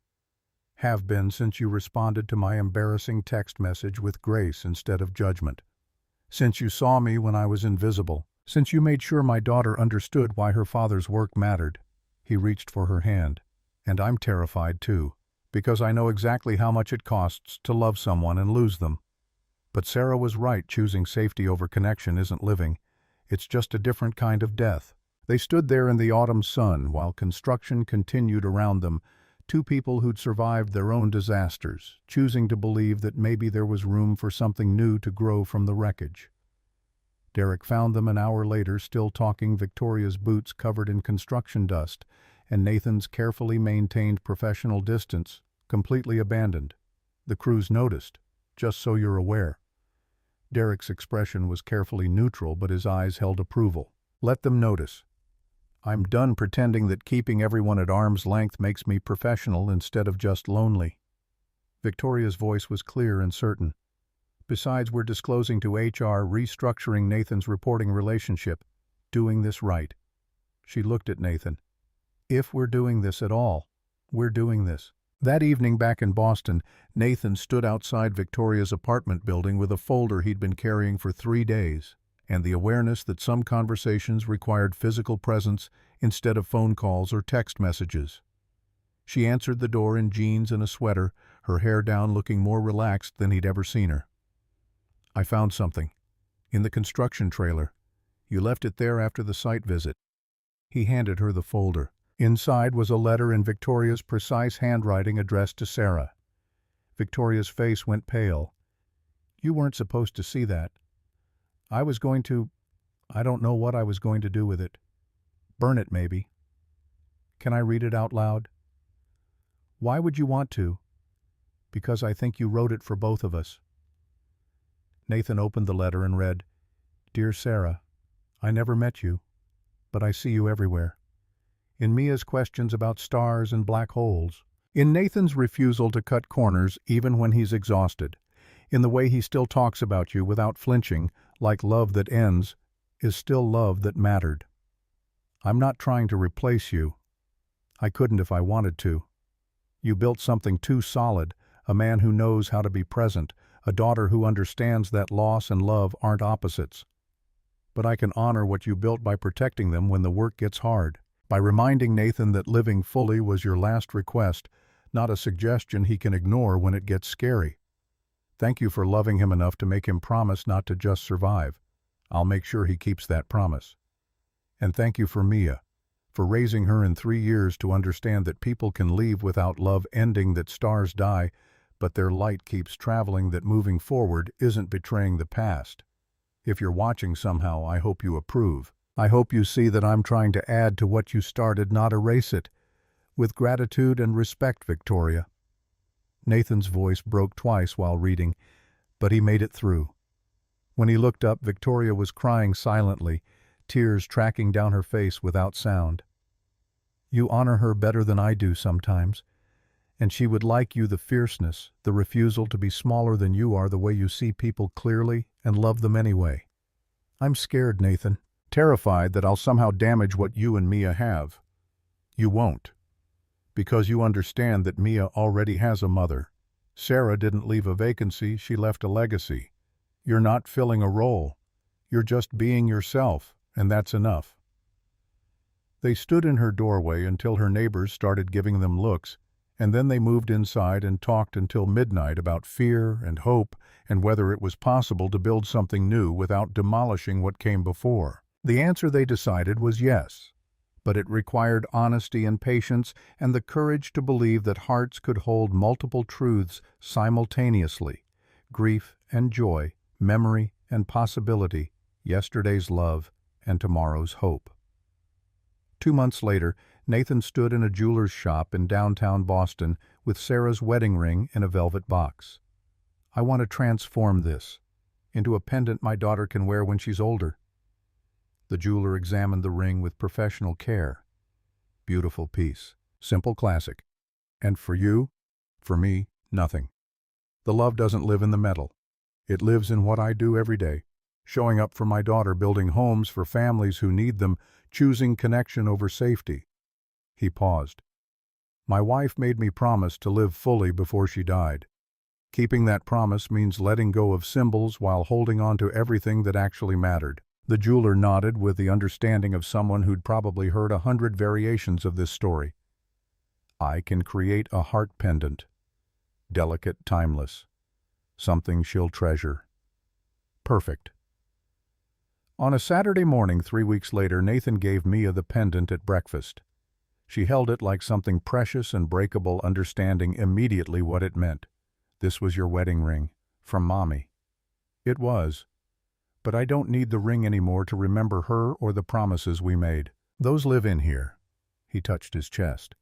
A: Have been since you responded to my embarrassing text message with grace instead of judgment. Since you saw me when I was invisible. Since you made sure my daughter understood why her father's work mattered. He reached for her hand. And I'm terrified too, because I know exactly how much it costs to love someone and lose them. But Sarah was right, choosing safety over connection isn't living. It's just a different kind of death. They stood there in the autumn sun while construction continued around them, two people who'd survived their own disasters, choosing to believe that maybe there was room for something new to grow from the wreckage. Derek found them an hour later still talking, Victoria's boots covered in construction dust, and Nathan's carefully maintained professional distance, completely abandoned. The crews noticed, just so you're aware. Derek's expression was carefully neutral, but his eyes held approval. Let them notice. I'm done pretending that keeping everyone at arm's length makes me professional instead of just lonely. Victoria's voice was clear and certain. Besides, we're disclosing to HR, restructuring Nathan's reporting relationship, doing this right. She looked at Nathan. If we're doing this at all, we're doing this. That evening back in Boston, Nathan stood outside Victoria's apartment building with a folder he'd been carrying for 3 days, and the awareness that some conversations required physical presence instead of phone calls or text messages. She answered the door in jeans and a sweater, her hair down, looking more relaxed than he'd ever seen her. I found something. In the construction trailer. You left it there after the site visit. He handed her the folder. Inside was a letter in Victoria's precise handwriting addressed to Sarah. Victoria's face went pale. You weren't supposed to see that. I don't know what I was going to do with it. Burn it, maybe. Can I read it out loud? Why would you want to? Because I think you wrote it for both of us. Nathan opened the letter and read, Dear Sarah, I never met you, but I see you everywhere. In Mia's questions about stars and black holes. In Nathan's refusal to cut corners even when he's exhausted. In the way he still talks about you without flinching, like love that ends is still love that mattered. I'm not trying to replace you. I couldn't if I wanted to. You built something too solid, a man who knows how to be present, a daughter who understands that loss and love aren't opposites. but I can honor what you built by protecting them when the work gets hard. By reminding Nathan that living fully was your last request, not a suggestion he can ignore when it gets scary. Thank you for loving him enough to make him promise not to just survive. I'll make sure he keeps that promise. And thank you for Mia, for raising her in 3 years to understand that people can leave without love ending, that stars die, but their light keeps traveling, that moving forward isn't betraying the past. If you're watching somehow, I hope you approve. I hope you see that I'm trying to add to what you started, not erase it. With gratitude and respect, Victoria. Nathan's voice broke twice while reading, but he made it through. When he looked up, Victoria was crying silently, tears tracking down her face without sound. You honor her better than I do sometimes, and she would like you, the fierceness, the refusal to be smaller than you are, the way you see people clearly and love them anyway. I'm scared, Nathan, terrified that I'll somehow damage what you and Mia have. You won't, because you understand that Mia already has a mother. Sarah didn't leave a vacancy, she left a legacy. You're not filling a role. You're just being yourself, and that's enough. They stood in her doorway until her neighbors started giving them looks, and then they moved inside and talked until midnight about fear and hope and whether it was possible to build something new without demolishing what came before. The answer, they decided, was yes, but it required honesty and patience and the courage to believe that hearts could hold multiple truths simultaneously: grief and joy, memory and possibility, yesterday's love and tomorrow's hope. 2 months later, Nathan stood in a jeweler's shop in downtown Boston with Sarah's wedding ring in a velvet box. I want to transform this into a pendant my daughter can wear when she's older. The jeweler examined the ring with professional care. Beautiful piece, simple classic. And for you, for me, nothing. The love doesn't live in the metal. It lives in what I do every day, showing up for my daughter, building homes for families who need them, choosing connection over safety. He paused. My wife made me promise to live fully before she died. Keeping that promise means letting go of symbols while holding on to everything that actually mattered. The jeweler nodded with the understanding of someone who'd probably heard 100 variations of this story. I can create a heart pendant. Delicate, timeless. Something she'll treasure. Perfect. On a Saturday morning 3 weeks later, Nathan gave Mia the pendant at breakfast. She held it like something precious and breakable, understanding immediately what it meant. This was your wedding ring, from Mommy. It was. But I don't need the ring anymore to remember her or the promises we made. Those live in here. He touched his chest.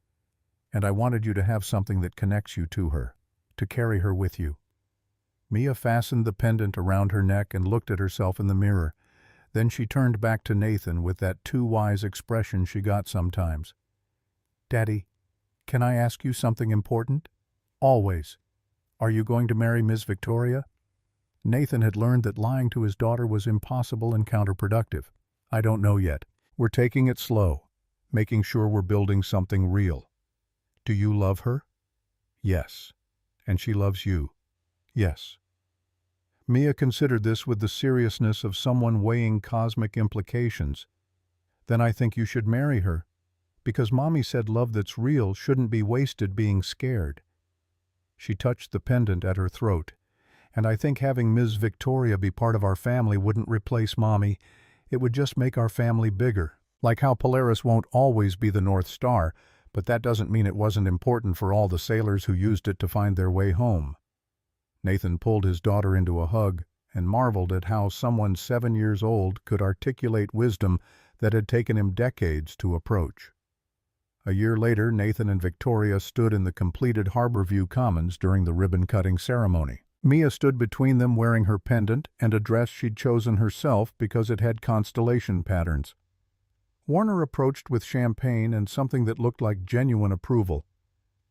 A: And I wanted you to have something that connects you to her, to carry her with you. Mia fastened the pendant around her neck and looked at herself in the mirror. Then she turned back to Nathan with that too wise expression she got sometimes. Daddy, can I ask you something important? Always. Are you going to marry Miss Victoria? Nathan had learned that lying to his daughter was impossible and counterproductive. I don't know yet. We're taking it slow, making sure we're building something real. Do you love her? Yes. And she loves you? Yes. Mia considered this with the seriousness of someone weighing cosmic implications. Then I think you should marry her, because Mommy said love that's real shouldn't be wasted being scared. She touched the pendant at her throat. And I think having Ms. Victoria be part of our family wouldn't replace Mommy. It would just make our family bigger. Like how Polaris won't always be the North Star, but that doesn't mean it wasn't important for all the sailors who used it to find their way home. Nathan pulled his daughter into a hug and marveled at how someone 7 years old could articulate wisdom that had taken him decades to approach. A year later, Nathan and Victoria stood in the completed Harborview Commons during the ribbon-cutting ceremony. Mia stood between them wearing her pendant and a dress she'd chosen herself because it had constellation patterns. Warner approached with champagne and something that looked like genuine approval.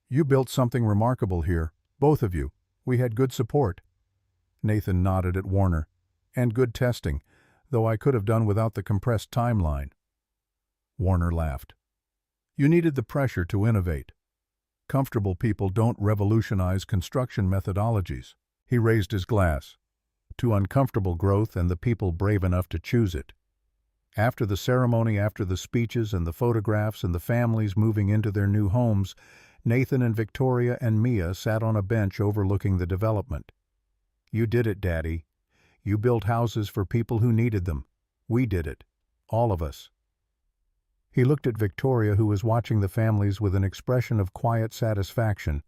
A: You built something remarkable here, both of you. We had good support. Nathan nodded at Warner. And good testing, though I could have done without the compressed timeline. Warner laughed. You needed the pressure to innovate. Comfortable people don't revolutionize construction methodologies. He raised his glass. To uncomfortable growth and the people brave enough to choose it. After the ceremony, after the speeches and the photographs and the families moving into their new homes, Nathan and Victoria and Mia sat on a bench overlooking the development. "You did it, Daddy. You built houses for people who needed them. We did it. All of us." He looked at Victoria, who was watching the families with an expression of quiet satisfaction.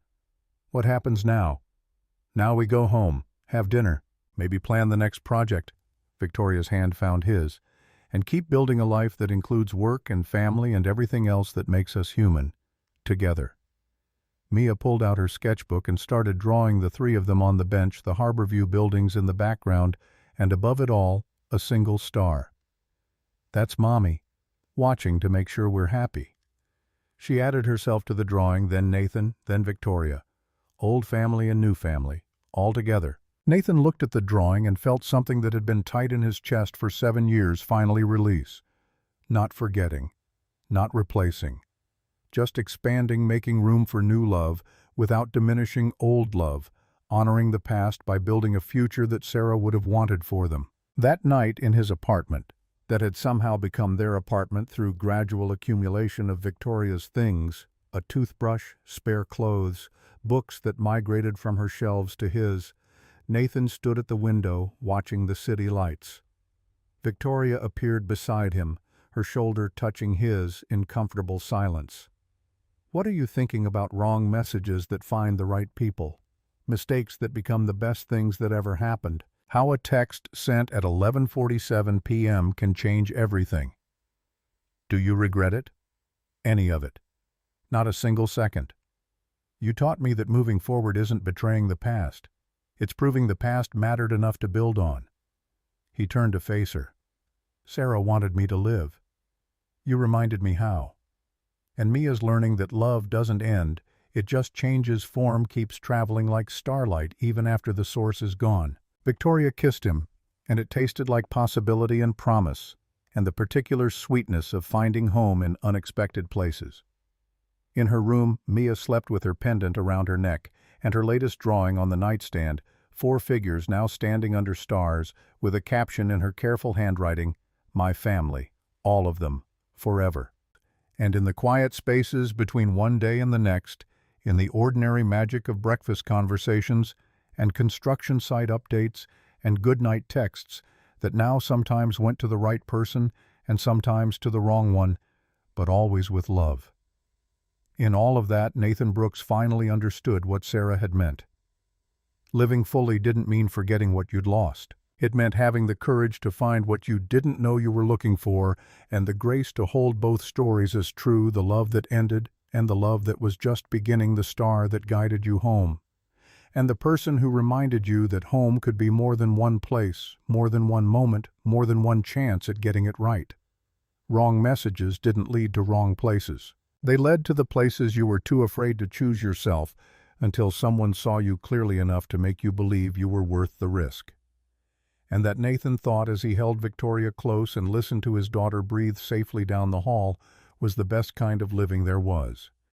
A: "What happens now?" "Now we go home, have dinner, maybe plan the next project." Victoria's hand found his. "And keep building a life that includes work and family and everything else that makes us human. Together." Mia pulled out her sketchbook and started drawing the three of them on the bench, the Harborview buildings in the background, and above it all, a single star. "That's Mommy, watching to make sure we're happy." She added herself to the drawing, then Nathan, then Victoria. Old family and new family, all together. Nathan looked at the drawing and felt something that had been tight in his chest for 7 years finally release. Not forgetting, not replacing. Just expanding, making room for new love, without diminishing old love, honoring the past by building a future that Sarah would have wanted for them. That night in his apartment, that had somehow become their apartment through gradual accumulation of Victoria's things, a toothbrush, spare clothes, books that migrated from her shelves to his, Nathan stood at the window, watching the city lights. Victoria appeared beside him, her shoulder touching his in comfortable silence. "What are you thinking about wrong messages that find the right people? Mistakes that become the best things that ever happened? How a text sent at 11:47 p.m. can change everything. Do you regret it? Any of it? Not a single second. You taught me that moving forward isn't betraying the past. It's proving the past mattered enough to build on." He turned to face her. "Sarah wanted me to live. You reminded me how. And Mia's learning that love doesn't end, it just changes form, keeps traveling like starlight even after the source is gone." Victoria kissed him, and it tasted like possibility and promise, and the particular sweetness of finding home in unexpected places. In her room, Mia slept with her pendant around her neck, and her latest drawing on the nightstand, 4 figures now standing under stars, with a caption in her careful handwriting, "My family, all of them, forever." And in the quiet spaces between one day and the next, in the ordinary magic of breakfast conversations and construction site updates and goodnight texts that now sometimes went to the right person and sometimes to the wrong one, but always with love. In all of that, Nathan Brooks finally understood what Sarah had meant. Living fully didn't mean forgetting what you'd lost. It meant having the courage to find what you didn't know you were looking for, and the grace to hold both stories as true, the love that ended and the love that was just beginning, the star that guided you home. And the person who reminded you that home could be more than one place, more than one moment, more than one chance at getting it right. Wrong messages didn't lead to wrong places. They led to the places you were too afraid to choose yourself until someone saw you clearly enough to make you believe you were worth the risk. And that Nathan thought as he held Victoria close and listened to his daughter breathe safely down the hall was the best kind of living there was.